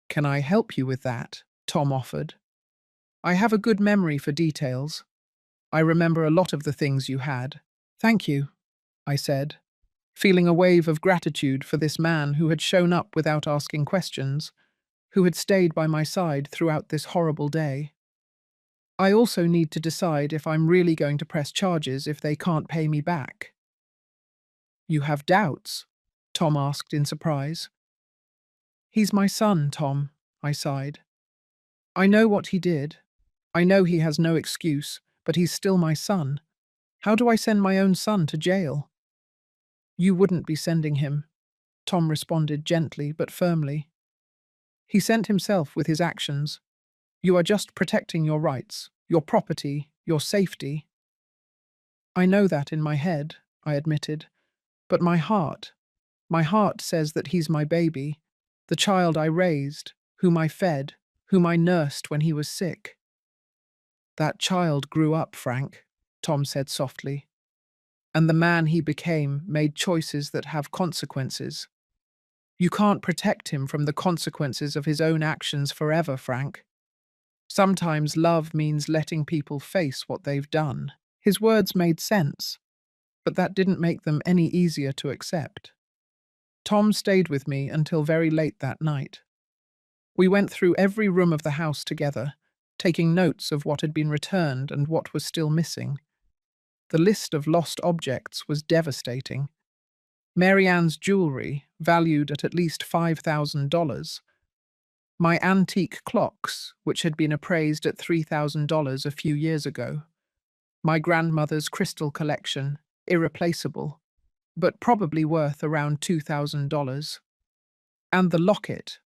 "Can I help you with that?" Tom offered. "I have a good memory for details. I remember a lot of the things you had." "Thank you," I said, feeling a wave of gratitude for this man who had shown up without asking questions, who had stayed by my side throughout this horrible day. "I also need to decide if I'm really going to press charges if they can't pay me back." "You have doubts?" Tom asked in surprise. "He's my son, Tom," I sighed. "I know what he did. I know he has no excuse, but he's still my son. How do I send my own son to jail?" "You wouldn't be sending him," Tom responded gently but firmly. "He sent himself with his actions. You are just protecting your rights, your property, your safety." "I know that in my head," I admitted, "but my heart says that he's my baby, the child I raised, whom I fed, whom I nursed when he was sick." "That child grew up, Frank," Tom said softly, "and the man he became made choices that have consequences. You can't protect him from the consequences of his own actions forever, Frank. Sometimes love means letting people face what they've done." His words made sense, but that didn't make them any easier to accept. Tom stayed with me until very late that night. We went through every room of the house together, taking notes of what had been returned and what was still missing. The list of lost objects was devastating. Mary Ann's jewellery, valued at least $5,000. My antique clocks, which had been appraised at $3,000 a few years ago. My grandmother's crystal collection, irreplaceable, but probably worth around $2,000. And the locket,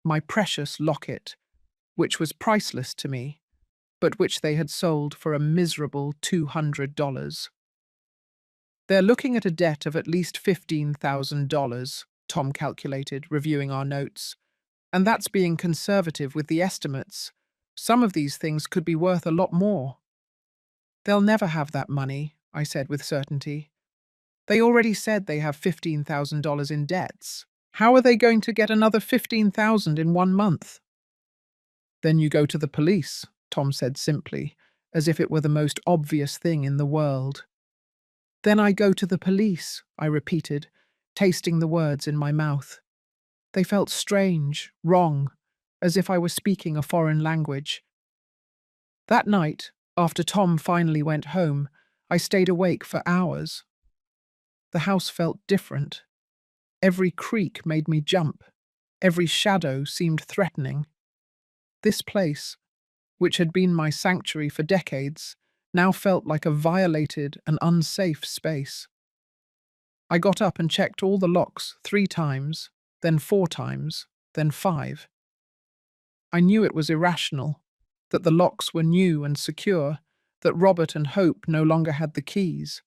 my precious locket, which was priceless to me, but which they had sold for a miserable $200. "They're looking at a debt of at least $15,000, Tom calculated, reviewing our notes. "And that's being conservative with the estimates. Some of these things could be worth a lot more." "They'll never have that money," I said with certainty. "They already said they have $15,000 in debts. How are they going to get another $15,000 in 1 month?" "Then you go to the police," Tom said simply, as if it were the most obvious thing in the world. "Then I go to the police," I repeated, tasting the words in my mouth. They felt strange, wrong, as if I were speaking a foreign language. That night, after Tom finally went home, I stayed awake for hours. The house felt different. Every creak made me jump. Every shadow seemed threatening. This place, which had been my sanctuary for decades, now felt like a violated and unsafe space. I got up and checked all the locks 3 times, then 4 times, then 5. I knew it was irrational, that the locks were new and secure, that Robert and Hope no longer had the keys,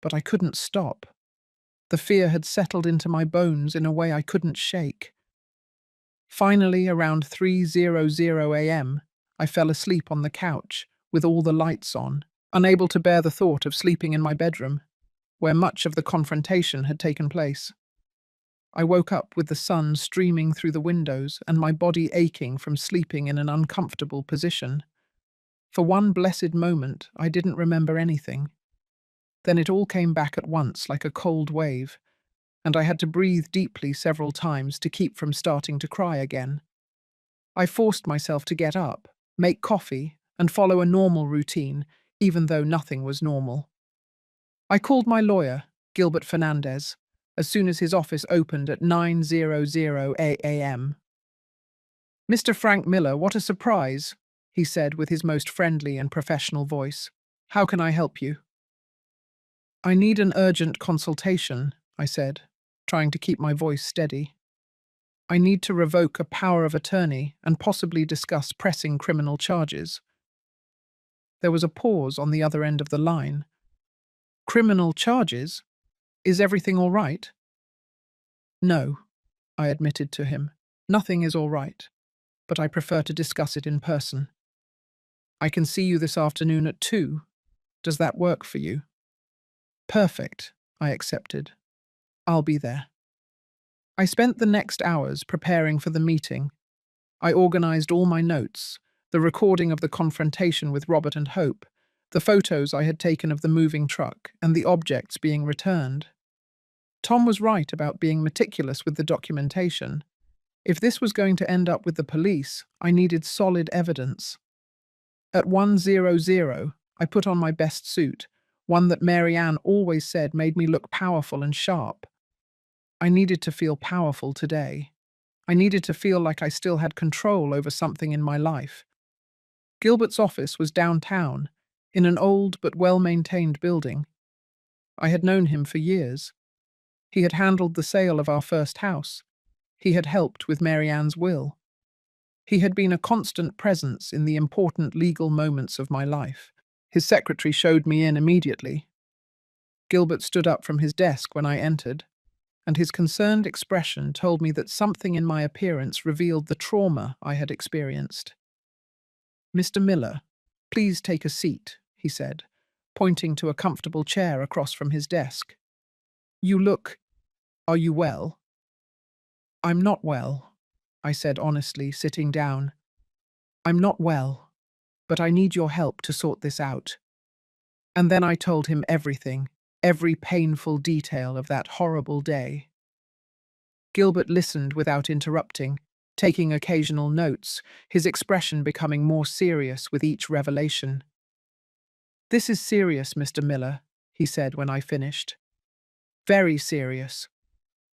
but I couldn't stop. The fear had settled into my bones in a way I couldn't shake. Finally, around 3:00 a.m., I fell asleep on the couch, with all the lights on, unable to bear the thought of sleeping in my bedroom, where much of the confrontation had taken place. I woke up with the sun streaming through the windows and my body aching from sleeping in an uncomfortable position. For one blessed moment, I didn't remember anything. Then it all came back at once like a cold wave, and I had to breathe deeply several times to keep from starting to cry again. I forced myself to get up, make coffee, and follow a normal routine, even though nothing was normal. I called my lawyer, Gilbert Fernandez, as soon as his office opened at 9:00 a.m. "Mr. Frank Miller, what a surprise," he said with his most friendly and professional voice. "How can I help you?" "I need an urgent consultation," I said, trying to keep my voice steady. "I need to revoke a power of attorney and possibly discuss pressing criminal charges." There was a pause on the other end of the line. "Criminal charges? Is everything all right?" "No," I admitted to him. "Nothing is all right, but I prefer to discuss it in person. I can see you this afternoon at 2. Does that work for you?" "Perfect," I accepted. "I'll be there." I spent the next hours preparing for the meeting. I organized all my notes, the recording of the confrontation with Robert and Hope, the photos I had taken of the moving truck, and the objects being returned. Tom was right about being meticulous with the documentation. If this was going to end up with the police, I needed solid evidence. At 1:00, I put on my best suit, one that Mary Ann always said made me look powerful and sharp. I needed to feel powerful today. I needed to feel like I still had control over something in my life. Gilbert's office was downtown, in an old but well-maintained building. I had known him for years. He had handled the sale of our first house. He had helped with Mary Ann's will. He had been a constant presence in the important legal moments of my life. His secretary showed me in immediately. Gilbert stood up from his desk when I entered, and his concerned expression told me that something in my appearance revealed the trauma I had experienced. "Mr. Miller, please take a seat," he said, pointing to a comfortable chair across from his desk. Are you well?" "I'm not well," I said honestly, sitting down. "I'm not well, but I need your help to sort this out." And then I told him everything, every painful detail of that horrible day. Gilbert listened without interrupting, taking occasional notes, his expression becoming more serious with each revelation. "This is serious, Mr. Miller," he said when I finished. "Very serious.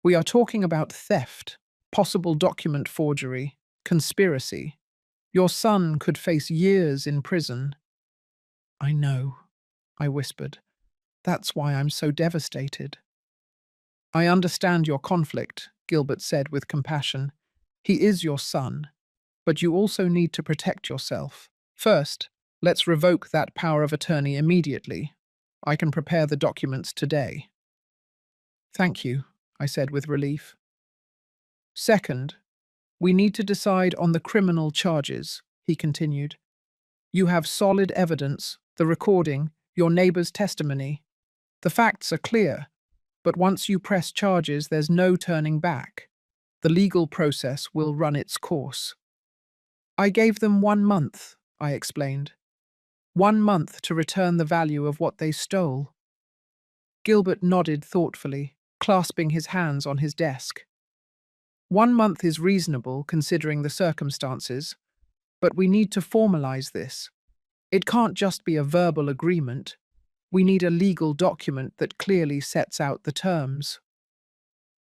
We are talking about theft, possible document forgery, conspiracy. Your son could face years in prison." "I know," I whispered. "That's why I'm so devastated." "I understand your conflict," Gilbert said with compassion. "He is your son, but you also need to protect yourself. First, let's revoke that power of attorney immediately. I can prepare the documents today." "Thank you," I said with relief. "Second, we need to decide on the criminal charges," he continued. "You have solid evidence, the recording, your neighbor's testimony. The facts are clear, but once you press charges, there's no turning back. The legal process will run its course." "I gave them 1 month," I explained. 1 month to return the value of what they stole." Gilbert nodded thoughtfully, clasping his hands on his desk. "1 month is reasonable considering the circumstances, but we need to formalize this. It can't just be a verbal agreement. We need a legal document that clearly sets out the terms.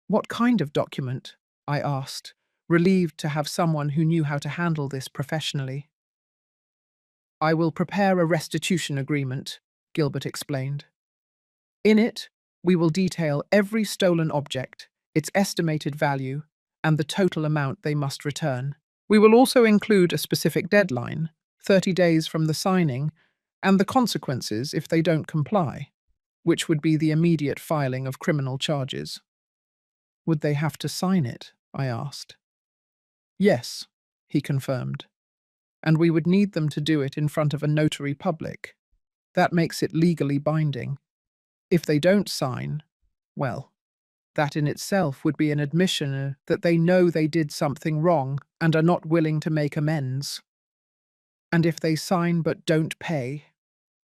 What kind of document? I asked, relieved to have someone who knew how to handle this professionally. I will prepare a restitution agreement, Gilbert explained. In it, we will detail every stolen object, its estimated value, and the total amount they must return. We will also include a specific deadline, 30 days from the signing, and the consequences if they don't comply, which would be the immediate filing of criminal charges. Would they have to sign it? I asked. Yes, he confirmed, and we would need them to do it in front of a notary public. That makes it legally binding. If they don't sign, well, that in itself would be an admission that they know they did something wrong and are not willing to make amends. And if they sign but don't pay,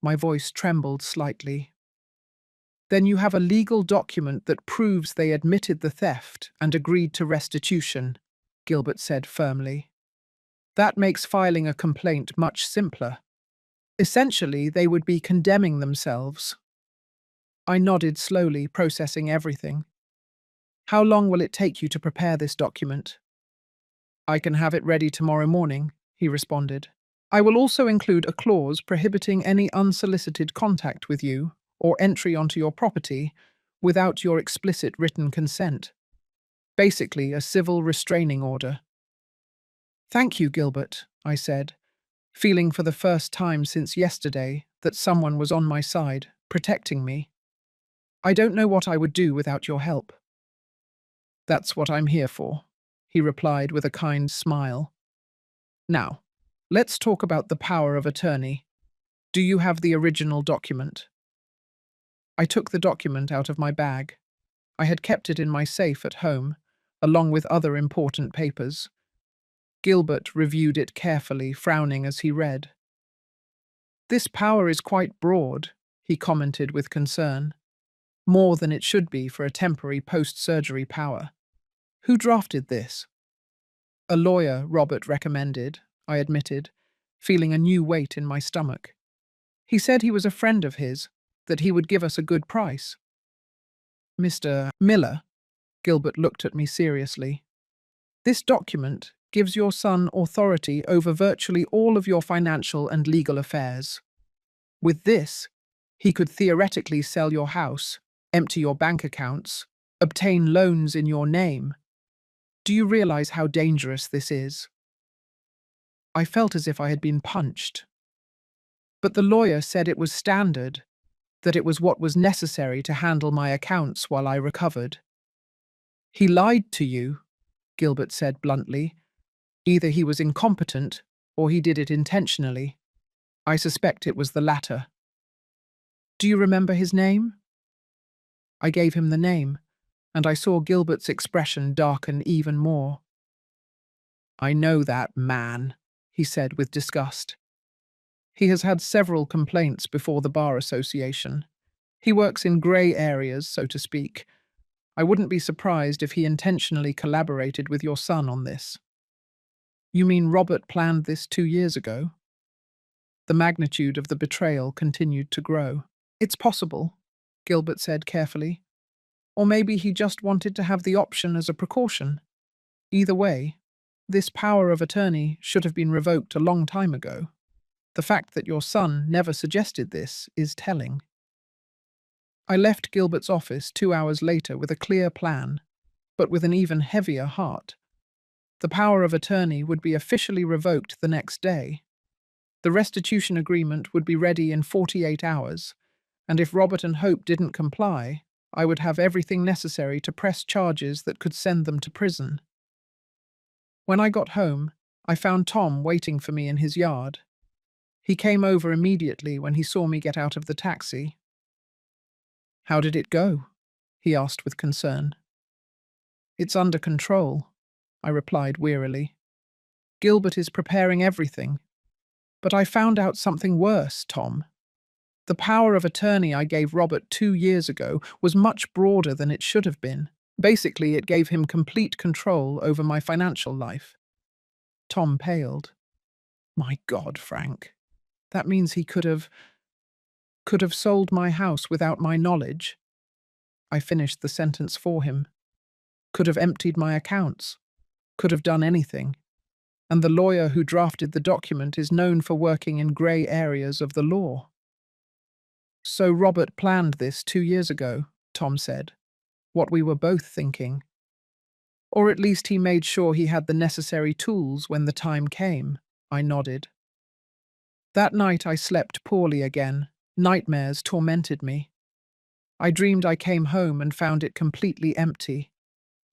my voice trembled slightly. Then you have a legal document that proves they admitted the theft and agreed to restitution, Gilbert said firmly. That makes filing a complaint much simpler. Essentially, they would be condemning themselves. I nodded slowly, processing everything. How long will it take you to prepare this document? I can have it ready tomorrow morning, he responded. I will also include a clause prohibiting any unsolicited contact with you or entry onto your property without your explicit written consent. Basically, a civil restraining order. Thank you, Gilbert, I said, feeling for the first time since yesterday that someone was on my side, protecting me. I don't know what I would do without your help. That's what I'm here for, he replied with a kind smile. Now, let's talk about the power of attorney. Do you have the original document? I took the document out of my bag. I had kept it in my safe at home, along with other important papers. Gilbert reviewed it carefully, frowning as he read. This power is quite broad, he commented with concern. More than it should be for a temporary post-surgery power. Who drafted this? A lawyer Robert recommended, I admitted, feeling a new weight in my stomach. He said he was a friend of his, that he would give us a good price. Mr. Miller, Gilbert looked at me seriously. This document gives your son authority over virtually all of your financial and legal affairs. With this, he could theoretically sell your house, empty your bank accounts, obtain loans in your name. Do you realize how dangerous this is? I felt as if I had been punched. But the lawyer said it was standard, that it was what was necessary to handle my accounts while I recovered. He lied to you, Gilbert said bluntly. Either he was incompetent, or he did it intentionally. I suspect it was the latter. Do you remember his name? I gave him the name, and I saw Gilbert's expression darken even more. I know that man, he said with disgust. He has had several complaints before the Bar Association. He works in grey areas, so to speak. I wouldn't be surprised if he intentionally collaborated with your son on this. You mean Robert planned this 2 years ago? The magnitude of the betrayal continued to grow. It's possible, Gilbert said carefully. Or maybe he just wanted to have the option as a precaution. Either way, this power of attorney should have been revoked a long time ago. The fact that your son never suggested this is telling. I left Gilbert's office 2 hours later with a clear plan, but with an even heavier heart. The power of attorney would be officially revoked the next day. The restitution agreement would be ready in 48 hours, and if Robert and Hope didn't comply, I would have everything necessary to press charges that could send them to prison. When I got home, I found Tom waiting for me in his yard. He came over immediately when he saw me get out of the taxi. How did it go? He asked with concern. It's under control, I replied wearily. Gilbert is preparing everything. But I found out something worse, Tom. The power of attorney I gave Robert 2 years ago was much broader than it should have been. Basically, it gave him complete control over my financial life. Tom paled. My God, Frank. That means he could have… Could have sold my house without my knowledge. I finished the sentence for him. Could have emptied my accounts. Could have done anything. And the lawyer who drafted the document is known for working in grey areas of the law. So Robert planned this 2 years ago, Tom said. What we were both thinking. Or at least he made sure he had the necessary tools when the time came, I nodded. That night I slept poorly again. Nightmares tormented me. I dreamed I came home and found it completely empty.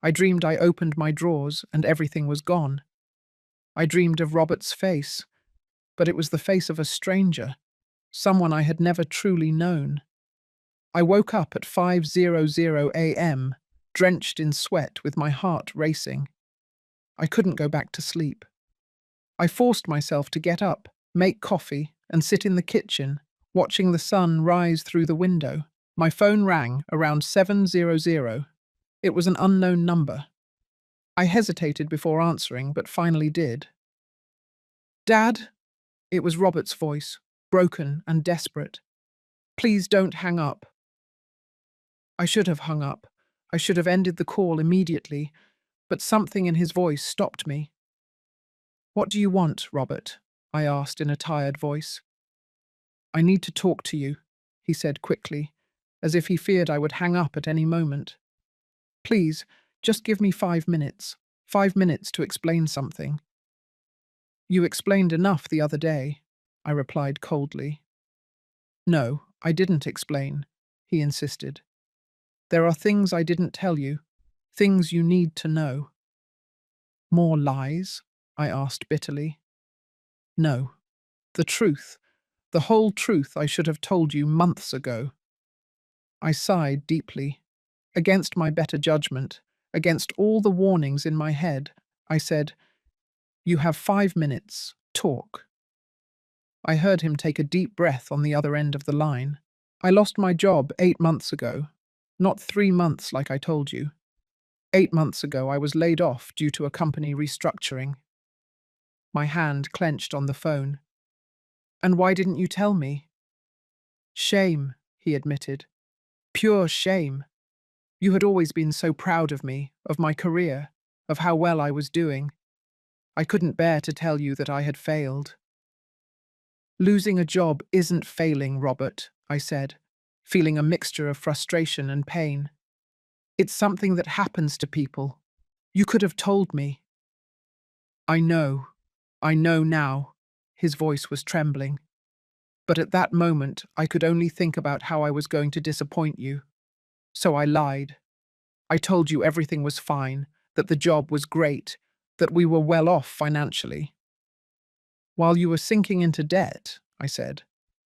I dreamed I opened my drawers and everything was gone. I dreamed of Robert's face, but it was the face of a stranger, someone I had never truly known. I woke up at 5:00 a.m., drenched in sweat with my heart racing. I couldn't go back to sleep. I forced myself to get up, make coffee, and sit in the kitchen, watching the sun rise through the window. My phone rang around 7:00. It was an unknown number. I hesitated before answering, but finally did. Dad? It was Robert's voice, broken and desperate. Please don't hang up. I should have hung up. I should have ended the call immediately, but something in his voice stopped me. What do you want, Robert? I asked in a tired voice. I need to talk to you, he said quickly, as if he feared I would hang up at any moment. Please, just give me 5 minutes. 5 minutes to explain something. You explained enough the other day, I replied coldly. No, I didn't explain, he insisted. There are things I didn't tell you, things you need to know. More lies? I asked bitterly. No, the truth, the whole truth I should have told you months ago. I sighed deeply. Against my better judgment, against all the warnings in my head, I said, You have 5 minutes. Talk. I heard him take a deep breath on the other end of the line. I lost my job 8 months ago. Not 3 months like I told you. 8 months ago I was laid off due to a company restructuring. My hand clenched on the phone. And why didn't you tell me? Shame, he admitted. Pure shame. You had always been so proud of me, of my career, of how well I was doing. I couldn't bear to tell you that I had failed. Losing a job isn't failing, Robert, I said, feeling a mixture of frustration and pain. It's something that happens to people. You could have told me. I know now. His voice was trembling. But at that moment, I could only think about how I was going to disappoint you. So I lied. I told you everything was fine, that the job was great, that we were well off financially. While you were sinking into debt, I said,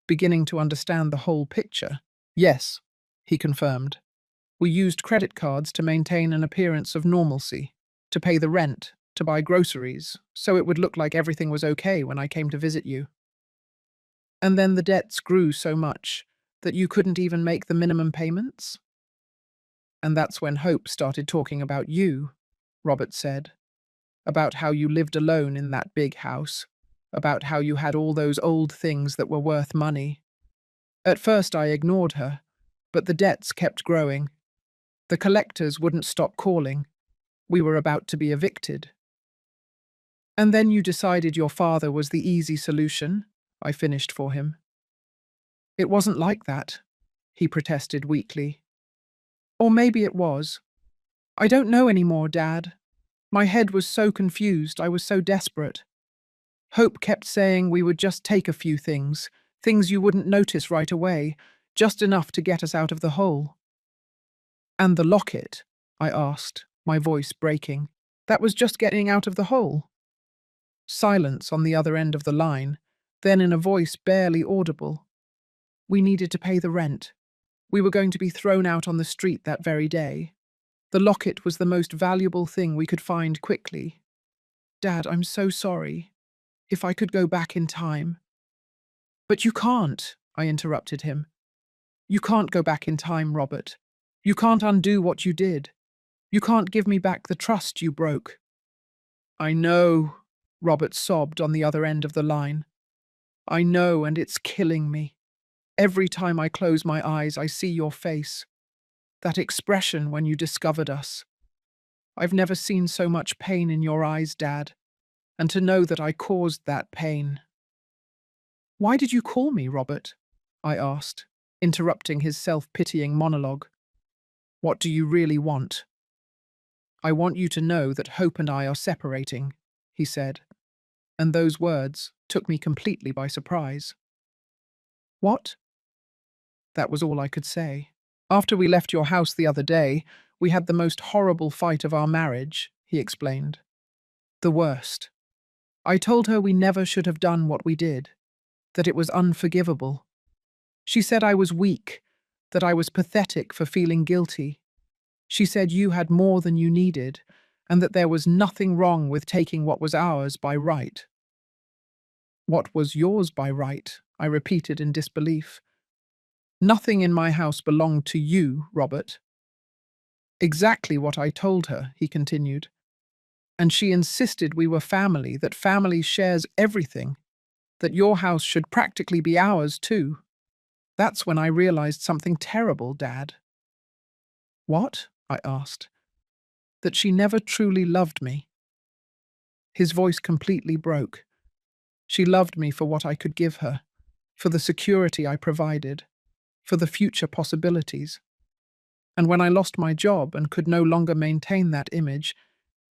beginning to understand the whole picture. Yes, he confirmed. We used credit cards to maintain an appearance of normalcy, to pay the rent, to buy groceries, so it would look like everything was okay when I came to visit you. And then the debts grew so much that you couldn't even make the minimum payments? And that's when Hope started talking about you, Robert said. About how you lived alone in that big house. About how you had all those old things that were worth money. At first I ignored her, but the debts kept growing. The collectors wouldn't stop calling. We were about to be evicted. And then you decided your father was the easy solution, I finished for him. It wasn't like that, he protested weakly. Or maybe it was. I don't know anymore, Dad. My head was so confused, I was so desperate. Hope kept saying we would just take a few things, things you wouldn't notice right away, just enough to get us out of the hole. And the locket? I asked, my voice breaking. That was just getting out of the hole. Silence on the other end of the line, then in a voice barely audible. We needed to pay the rent. We were going to be thrown out on the street that very day. The locket was the most valuable thing we could find quickly. Dad, I'm so sorry. If I could go back in time. But you can't, I interrupted him. You can't go back in time, Robert. You can't undo what you did. You can't give me back the trust you broke. I know, Robert sobbed on the other end of the line. I know, and it's killing me. Every time I close my eyes, I see your face, that expression when you discovered us. I've never seen so much pain in your eyes, Dad, and to know that I caused that pain. Why did you call me, Robert? I asked, interrupting his self-pitying monologue. What do you really want? I want you to know that Hope and I are separating, he said, and those words took me completely by surprise. What? That was all I could say. After we left your house the other day, we had the most horrible fight of our marriage, he explained. The worst. I told her we never should have done what we did, that it was unforgivable. She said I was weak, that I was pathetic for feeling guilty. She said you had more than you needed, and that there was nothing wrong with taking what was ours by right. What was yours by right? I repeated in disbelief. Nothing in my house belonged to you, Robert. Exactly what I told her, he continued. And she insisted we were family, that family shares everything, that your house should practically be ours too. That's when I realized something terrible, Dad. What? I asked. That she never truly loved me. His voice completely broke. She loved me for what I could give her, for the security I provided, for the future possibilities. And when I lost my job and could no longer maintain that image,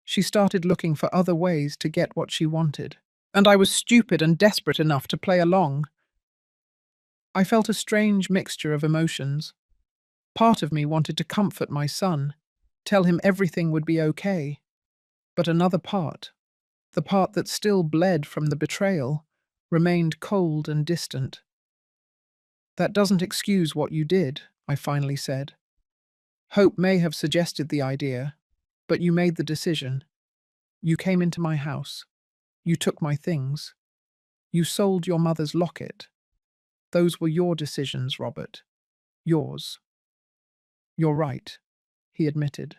she started looking for other ways to get what she wanted. And I was stupid and desperate enough to play along. I felt a strange mixture of emotions. Part of me wanted to comfort my son, tell him everything would be okay. But another part, the part that still bled from the betrayal, remained cold and distant. That doesn't excuse what you did, I finally said. Hope may have suggested the idea, but you made the decision. You came into my house. You took my things. You sold your mother's locket. Those were your decisions, Robert. Yours. You're right, he admitted.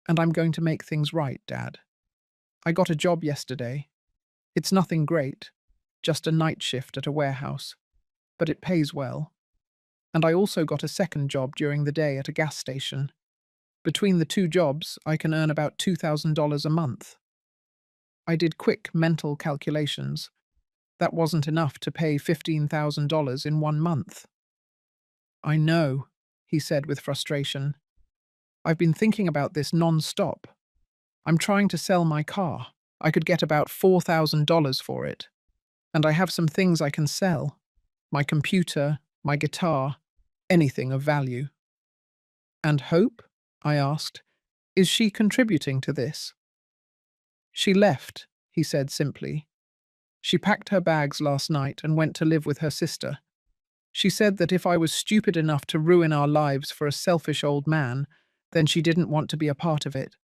And I'm going to make things right, Dad. I got a job yesterday. It's nothing great, just a night shift at a warehouse, but it pays well. And I also got a second job during the day at a gas station. Between the two jobs, I can earn about $2,000 a month. I did quick mental calculations. That wasn't enough to pay $15,000 in 1 month. I know, he said with frustration. I've been thinking about this non-stop. I'm trying to sell my car. I could get about $4,000 for it. And I have some things I can sell. My computer, my guitar, anything of value. And Hope? I asked. Is she contributing to this? She left, he said simply. She packed her bags last night and went to live with her sister. She said that if I was stupid enough to ruin our lives for a selfish old man, then she didn't want to be a part of it.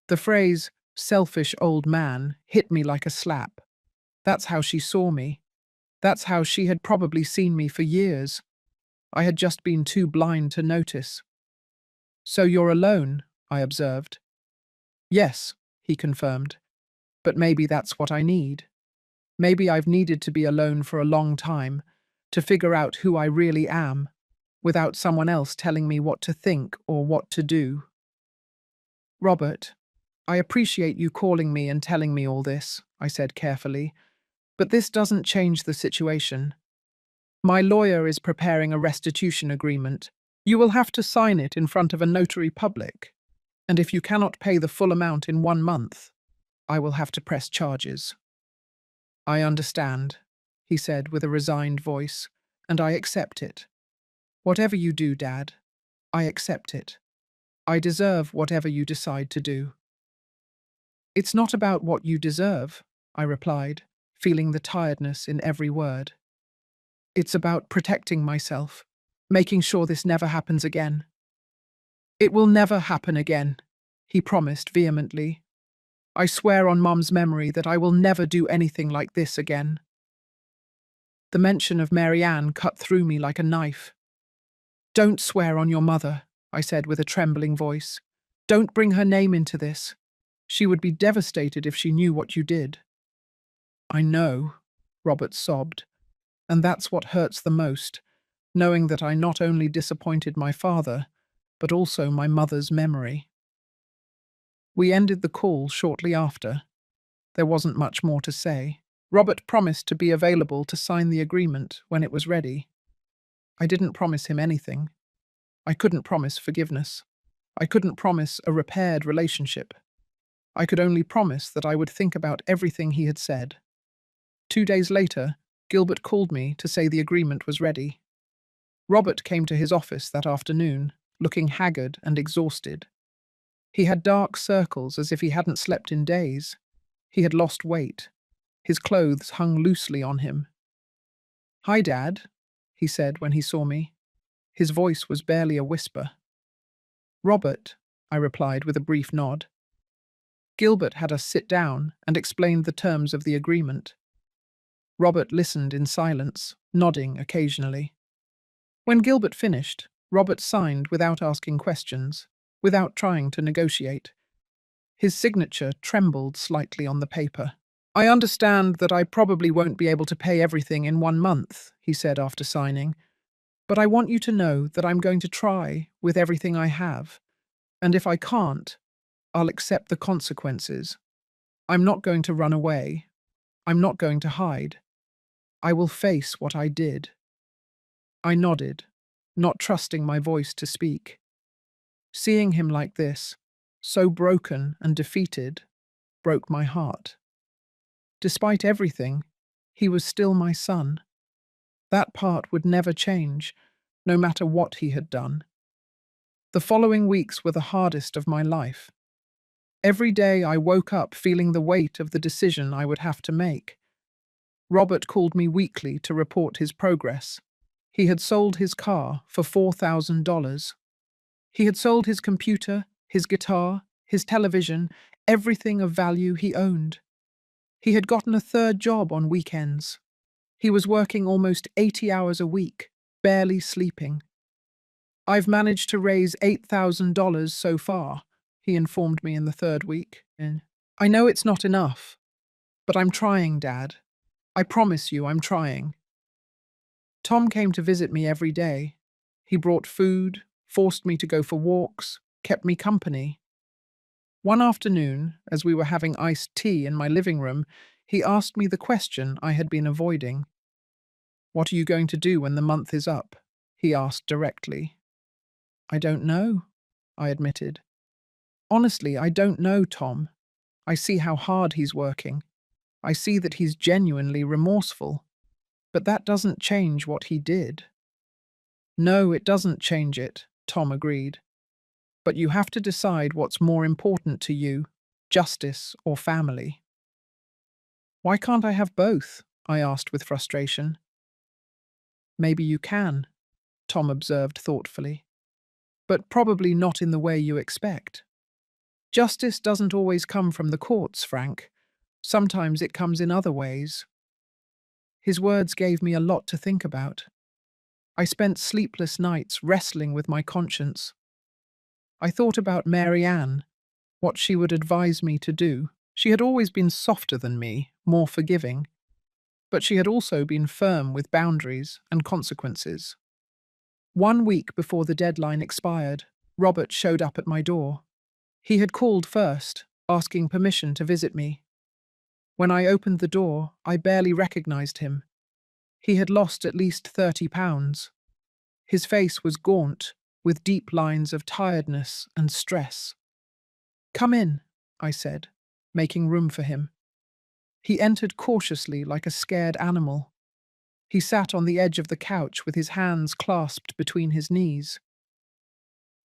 The phrase, selfish old man, hit me like a slap. That's how she saw me. That's how she had probably seen me for years. I had just been too blind to notice. So you're alone, I observed. Yes, he confirmed. But maybe that's what I need. Maybe I've needed to be alone for a long time, to figure out who I really am, without someone else telling me what to think or what to do. Robert, I appreciate you calling me and telling me all this, I said carefully, but this doesn't change the situation. My lawyer is preparing a restitution agreement. You will have to sign it in front of a notary public, and if you cannot pay the full amount in 1 month, I will have to press charges. I understand, he said with a resigned voice, and I accept it. Whatever you do, Dad, I accept it. I deserve whatever you decide to do. It's not about what you deserve, I replied, feeling the tiredness in every word. It's about protecting myself, making sure this never happens again. It will never happen again, he promised vehemently. I swear on Mum's memory that I will never do anything like this again. The mention of Marianne cut through me like a knife. Don't swear on your mother, I said with a trembling voice. Don't bring her name into this. She would be devastated if she knew what you did. I know, Robert sobbed. And that's what hurts the most, knowing that I not only disappointed my father, but also my mother's memory. We ended the call shortly after. There wasn't much more to say. Robert promised to be available to sign the agreement when it was ready. I didn't promise him anything. I couldn't promise forgiveness. I couldn't promise a repaired relationship. I could only promise that I would think about everything he had said. 2 days later, Gilbert called me to say the agreement was ready. Robert came to his office that afternoon, looking haggard and exhausted. He had dark circles as if he hadn't slept in days. He had lost weight. His clothes hung loosely on him. "Hi, Dad," he said when he saw me. His voice was barely a whisper. "Robert," I replied with a brief nod. Gilbert had us sit down and explained the terms of the agreement. Robert listened in silence, nodding occasionally. When Gilbert finished, Robert signed without asking questions, without trying to negotiate. His signature trembled slightly on the paper. "I understand that I probably won't be able to pay everything in 1 month," he said after signing, "but I want you to know that I'm going to try with everything I have, and if I can't, I'll accept the consequences. I'm not going to run away. I'm not going to hide. I will face what I did." I nodded, not trusting my voice to speak. Seeing him like this, so broken and defeated, broke my heart. Despite everything, he was still my son. That part would never change, no matter what he had done. The following weeks were the hardest of my life. Every day I woke up feeling the weight of the decision I would have to make. Robert called me weekly to report his progress. He had sold his car for $4,000. He had sold his computer, his guitar, his television, everything of value he owned. He had gotten a third job on weekends. He was working almost 80 hours a week, barely sleeping. "I've managed to raise $8,000 so far," he informed me in the third week. "I know it's not enough, but I'm trying, Dad. I promise you I'm trying." Tom came to visit me every day. He brought food, forced me to go for walks, kept me company. One afternoon, as we were having iced tea in my living room, he asked me the question I had been avoiding. "What are you going to do when the month is up?" he asked directly. "I don't know," I admitted. "Honestly, I don't know, Tom. I see how hard he's working. I see that he's genuinely remorseful. But that doesn't change what he did." "No, it doesn't change it," Tom agreed. "But you have to decide what's more important to you, justice or family." "Why can't I have both?" I asked with frustration. "Maybe you can," Tom observed thoughtfully. "But probably not in the way you expect. Justice doesn't always come from the courts, Frank. Sometimes it comes in other ways." His words gave me a lot to think about. I spent sleepless nights wrestling with my conscience. I thought about Mary Ann, what she would advise me to do. She had always been softer than me, more forgiving, but she had also been firm with boundaries and consequences. 1 week before the deadline expired, Robert showed up at my door. He had called first, asking permission to visit me. When I opened the door, I barely recognized him. He had lost at least 30 pounds. His face was gaunt, with deep lines of tiredness and stress. "Come in," I said, making room for him. He entered cautiously like a scared animal. He sat on the edge of the couch with his hands clasped between his knees.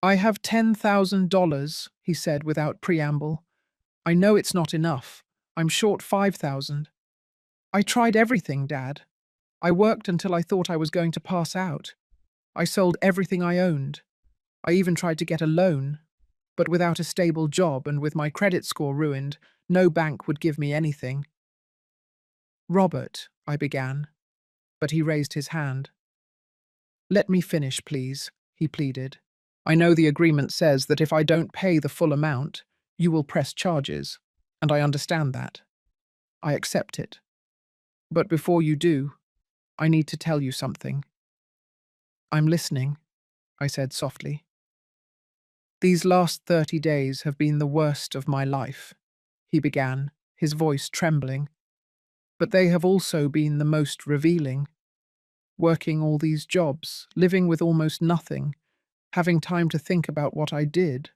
"I have $10,000, he said without preamble. "I know it's not enough. I'm short 5,000. I tried everything, Dad. I worked until I thought I was going to pass out. I sold everything I owned. I even tried to get a loan. But without a stable job and with my credit score ruined, no bank would give me anything." "Robert," I began, but he raised his hand. "Let me finish, please," he pleaded. "I know the agreement says that if I don't pay the full amount, you will press charges, and I understand that. I accept it. But before you do, I need to tell you something. I'm listening, I said softly. These last 30 days have been the worst of my life, he began, his voice trembling. But they have also been the most revealing. Working all these jobs, living with almost nothing, having time to think about what I did,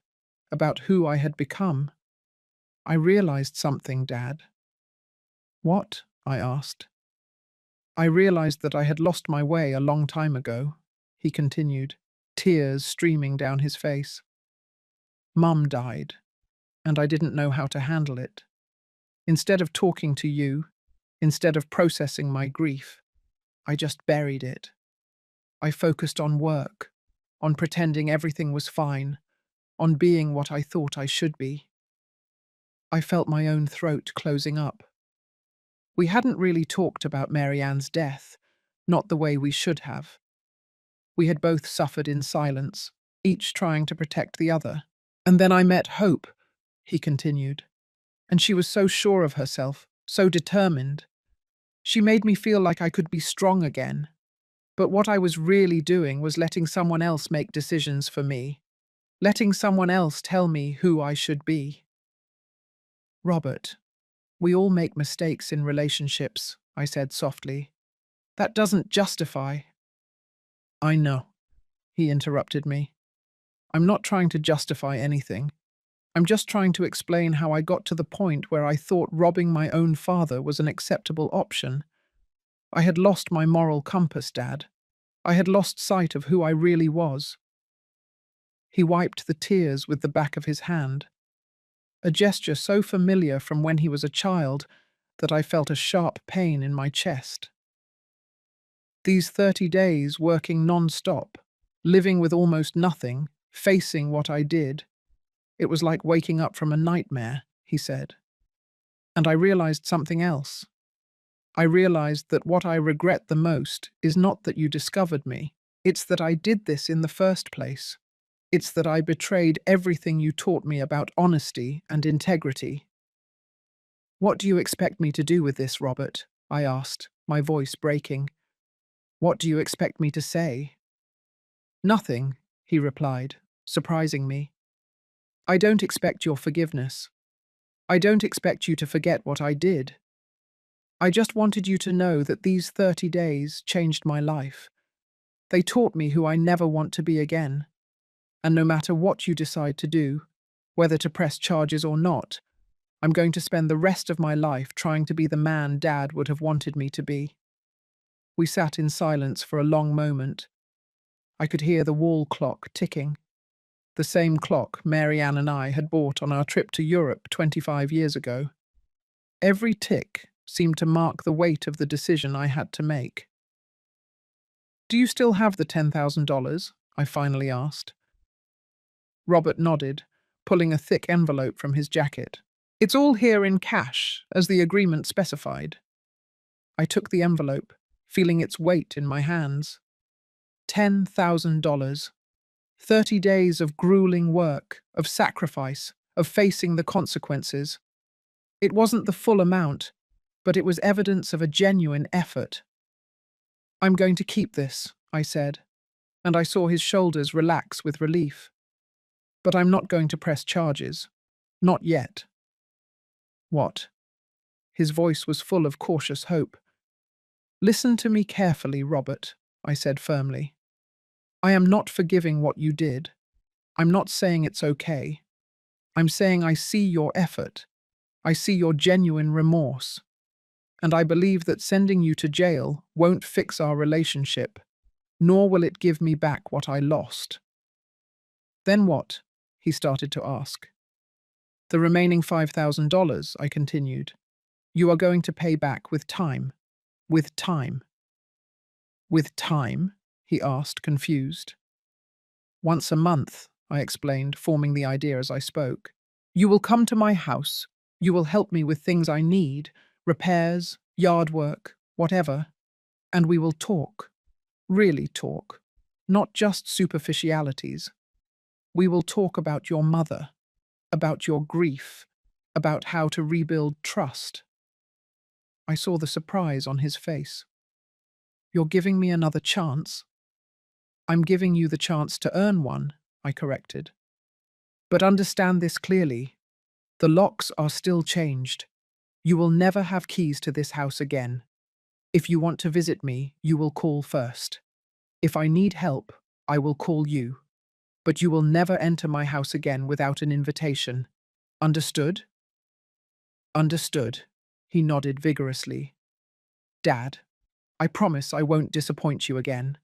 about who I had become. I realized something, Dad. What? I asked. I realized that I had lost my way a long time ago, he continued, tears streaming down his face. Mum died, and I didn't know how to handle it. Instead of talking to you, instead of processing my grief, I just buried it. I focused on work, on pretending everything was fine, on being what I thought I should be. I felt my own throat closing up. We hadn't really talked about Mary Ann's death, not the way we should have. We had both suffered in silence, each trying to protect the other. And then I met Hope, he continued, and she was so sure of herself, so determined. She made me feel like I could be strong again. But what I was really doing was letting someone else make decisions for me, letting someone else tell me who I should be. Robert, we all make mistakes in relationships, I said softly. That doesn't justify. I know, he interrupted me. I'm not trying to justify anything. I'm just trying to explain how I got to the point where I thought robbing my own father was an acceptable option. I had lost my moral compass, Dad. I had lost sight of who I really was. He wiped the tears with the back of his hand, a gesture so familiar from when he was a child that I felt a sharp pain in my chest. These 30 days working non-stop, living with almost nothing, facing what I did, it was like waking up from a nightmare, he said. And I realized something else. I realized that what I regret the most is not that you discovered me, it's that I did this in the first place. It's that I betrayed everything you taught me about honesty and integrity. What do you expect me to do with this, Robert? I asked, my voice breaking. What do you expect me to say? Nothing, he replied, surprising me. I don't expect your forgiveness. I don't expect you to forget what I did. I just wanted you to know that these 30 days changed my life. They taught me who I never want to be again. And no matter what you decide to do, whether to press charges or not, I'm going to spend the rest of my life trying to be the man Dad would have wanted me to be. We sat in silence for a long moment. I could hear the wall clock ticking, the same clock Mary Ann and I had bought on our trip to Europe 25 years ago. Every tick seemed to mark the weight of the decision I had to make. Do you still have the $10,000? I finally asked. Robert nodded, pulling a thick envelope from his jacket. It's all here in cash, as the agreement specified. I took the envelope, feeling its weight in my hands. $10,000. 30 days of grueling work, of sacrifice, of facing the consequences. It wasn't the full amount, but it was evidence of a genuine effort. I'm going to keep this, I said, and I saw his shoulders relax with relief. But I'm not going to press charges. Not yet. What? His voice was full of cautious hope. Listen to me carefully, Robert, I said firmly. I am not forgiving what you did. I'm not saying it's okay. I'm saying I see your effort. I see your genuine remorse. And I believe that sending you to jail won't fix our relationship, nor will it give me back what I lost. Then what? He started to ask. The remaining $5,000, I continued. You are going to pay back with time. With time. With time? He asked, confused. Once a month, I explained, forming the idea as I spoke. You will come to my house. You will help me with things I need, repairs, yard work, whatever. And we will talk. Really talk. Not just superficialities. We will talk about your mother, about your grief, about how to rebuild trust. I saw the surprise on his face. You're giving me another chance? I'm giving you the chance to earn one, I corrected. But understand this clearly. The locks are still changed. You will never have keys to this house again. If you want to visit me, you will call first. If I need help, I will call you. But you will never enter my house again without an invitation. Understood? Understood. He nodded vigorously. Dad, I promise I won't disappoint you again.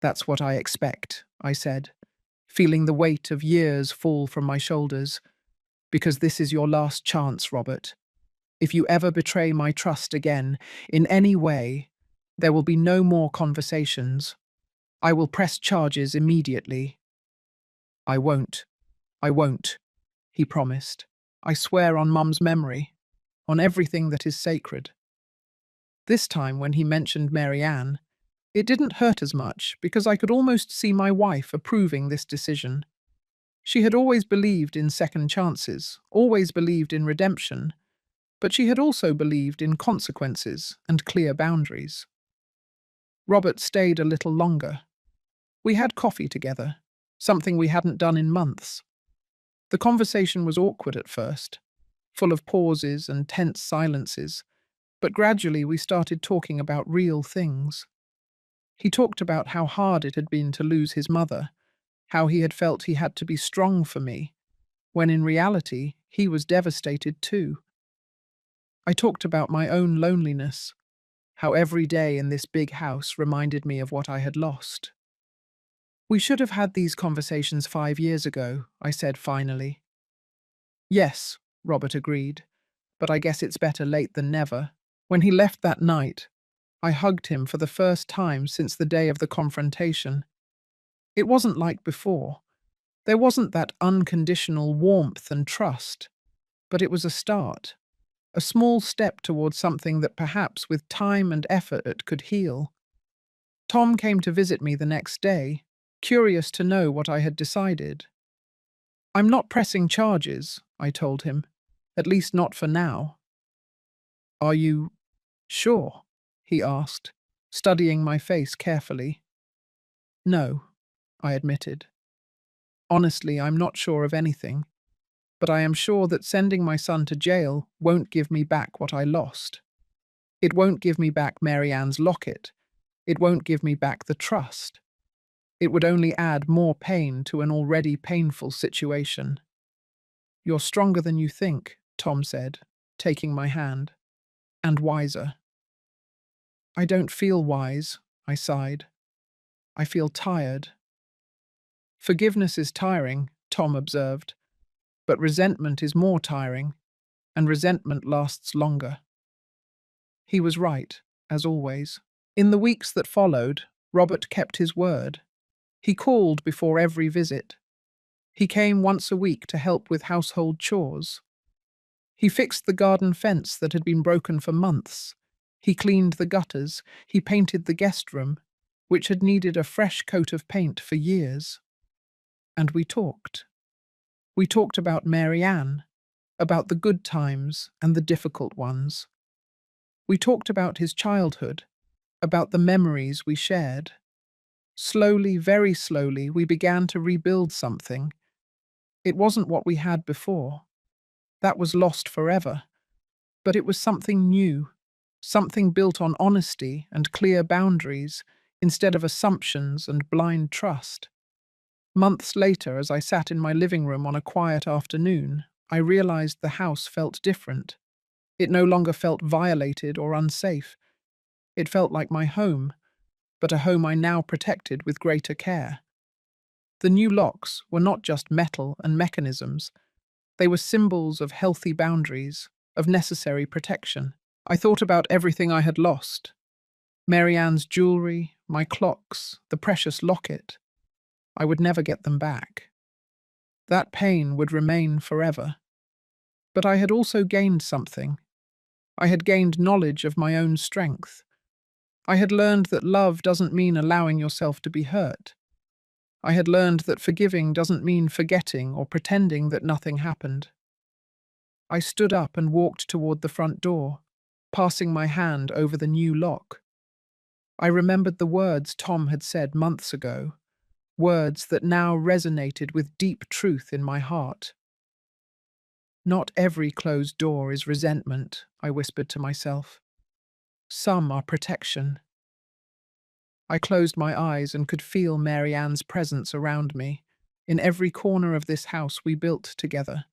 That's what I expect, I said, feeling the weight of years fall from my shoulders. Because this is your last chance, Robert. If you ever betray my trust again, in any way, there will be no more conversations. I will press charges immediately. I won't. I won't, he promised. I swear on Mum's memory, on everything that is sacred. This time, when he mentioned Mary Ann, it didn't hurt as much because I could almost see my wife approving this decision. She had always believed in second chances, always believed in redemption, but she had also believed in consequences and clear boundaries. Robert stayed a little longer. We had coffee together, something we hadn't done in months. The conversation was awkward at first, full of pauses and tense silences, but gradually we started talking about real things. He talked about how hard it had been to lose his mother, how he had felt he had to be strong for me, when in reality he was devastated too. I talked about my own loneliness, how every day in this big house reminded me of what I had lost. We should have had these conversations 5 years ago, I said finally. Yes, Robert agreed, but I guess it's better late than never. When he left that night, I hugged him for the first time since the day of the confrontation. It wasn't like before. There wasn't that unconditional warmth and trust, but it was a start, a small step towards something that perhaps with time and effort it could heal. Tom came to visit me the next day, curious to know what I had decided. I'm not pressing charges, I told him, at least not for now. Are you sure? He asked, studying my face carefully. No, I admitted. Honestly, I'm not sure of anything, but I am sure that sending my son to jail won't give me back what I lost. It won't give me back Mary Ann's locket. It won't give me back the trust. It would only add more pain to an already painful situation. You're stronger than you think, Tom said, taking my hand. And wiser. I don't feel wise, I sighed. I feel tired. Forgiveness is tiring, Tom observed, but resentment is more tiring, and resentment lasts longer. He was right, as always. In the weeks that followed, Robert kept his word. He called before every visit. He came once a week to help with household chores. He fixed the garden fence that had been broken for months. He cleaned the gutters. He painted the guest room, which had needed a fresh coat of paint for years. And we talked. We talked about Mary Ann, about the good times and the difficult ones. We talked about his childhood, about the memories we shared. Slowly, very slowly, we began to rebuild something. It wasn't what we had before. That was lost forever. But it was something new, something built on honesty and clear boundaries instead of assumptions and blind trust. Months later, as I sat in my living room on a quiet afternoon, I realized the house felt different. It no longer felt violated or unsafe. It felt like my home, but a home I now protected with greater care. The new locks were not just metal and mechanisms. They were symbols of healthy boundaries, of necessary protection. I thought about everything I had lost. Mary Ann's jewellery, my clocks, the precious locket. I would never get them back. That pain would remain forever. But I had also gained something. I had gained knowledge of my own strength. I had learned that love doesn't mean allowing yourself to be hurt. I had learned that forgiving doesn't mean forgetting or pretending that nothing happened. I stood up and walked toward the front door, passing my hand over the new lock. I remembered the words Tom had said months ago, words that now resonated with deep truth in my heart. Not every closed door is resentment, I whispered to myself. Some are protection. I closed my eyes and could feel Mary Ann's presence around me, in every corner of this house we built together.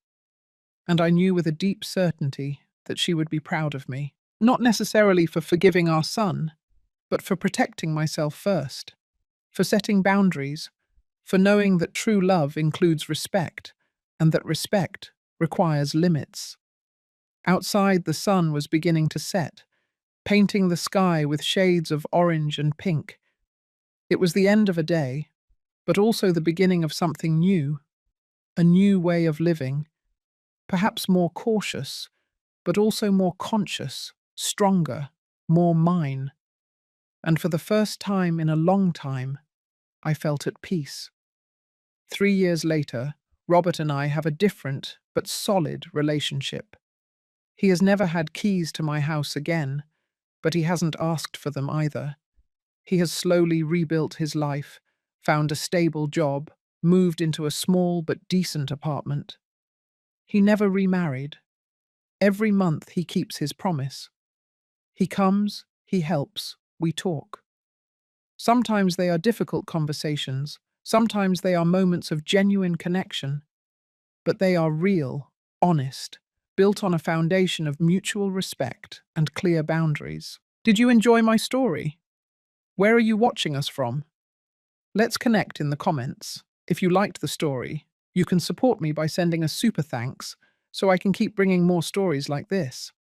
And I knew with a deep certainty that she would be proud of me, not necessarily for forgiving our son, but for protecting myself first, for setting boundaries, for knowing that true love includes respect, and that respect requires limits. Outside, the sun was beginning to set, painting the sky with shades of orange and pink. It was the end of a day, but also the beginning of something new, a new way of living, perhaps more cautious, but also more conscious, stronger, more mine. And for the first time in a long time, I felt at peace. 3 years later, Robert and I have a different but solid relationship. He has never had keys to my house again, but he hasn't asked for them either. He has slowly rebuilt his life, found a stable job, moved into a small but decent apartment. He never remarried. Every month he keeps his promise. He comes, he helps, we talk. Sometimes they are difficult conversations, sometimes they are moments of genuine connection, but they are real, honest, built on a foundation of mutual respect and clear boundaries. Did you enjoy my story? Where are you watching us from? Let's connect in the comments. If you liked the story, you can support me by sending a super thanks so I can keep bringing more stories like this.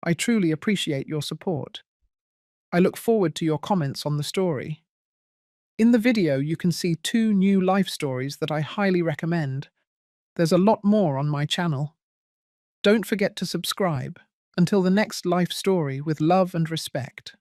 I truly appreciate your support. I look forward to your comments on the story. In the video, you can see 2 new life stories that I highly recommend. There's a lot more on my channel. Don't forget to subscribe. Until the next life story with love and respect.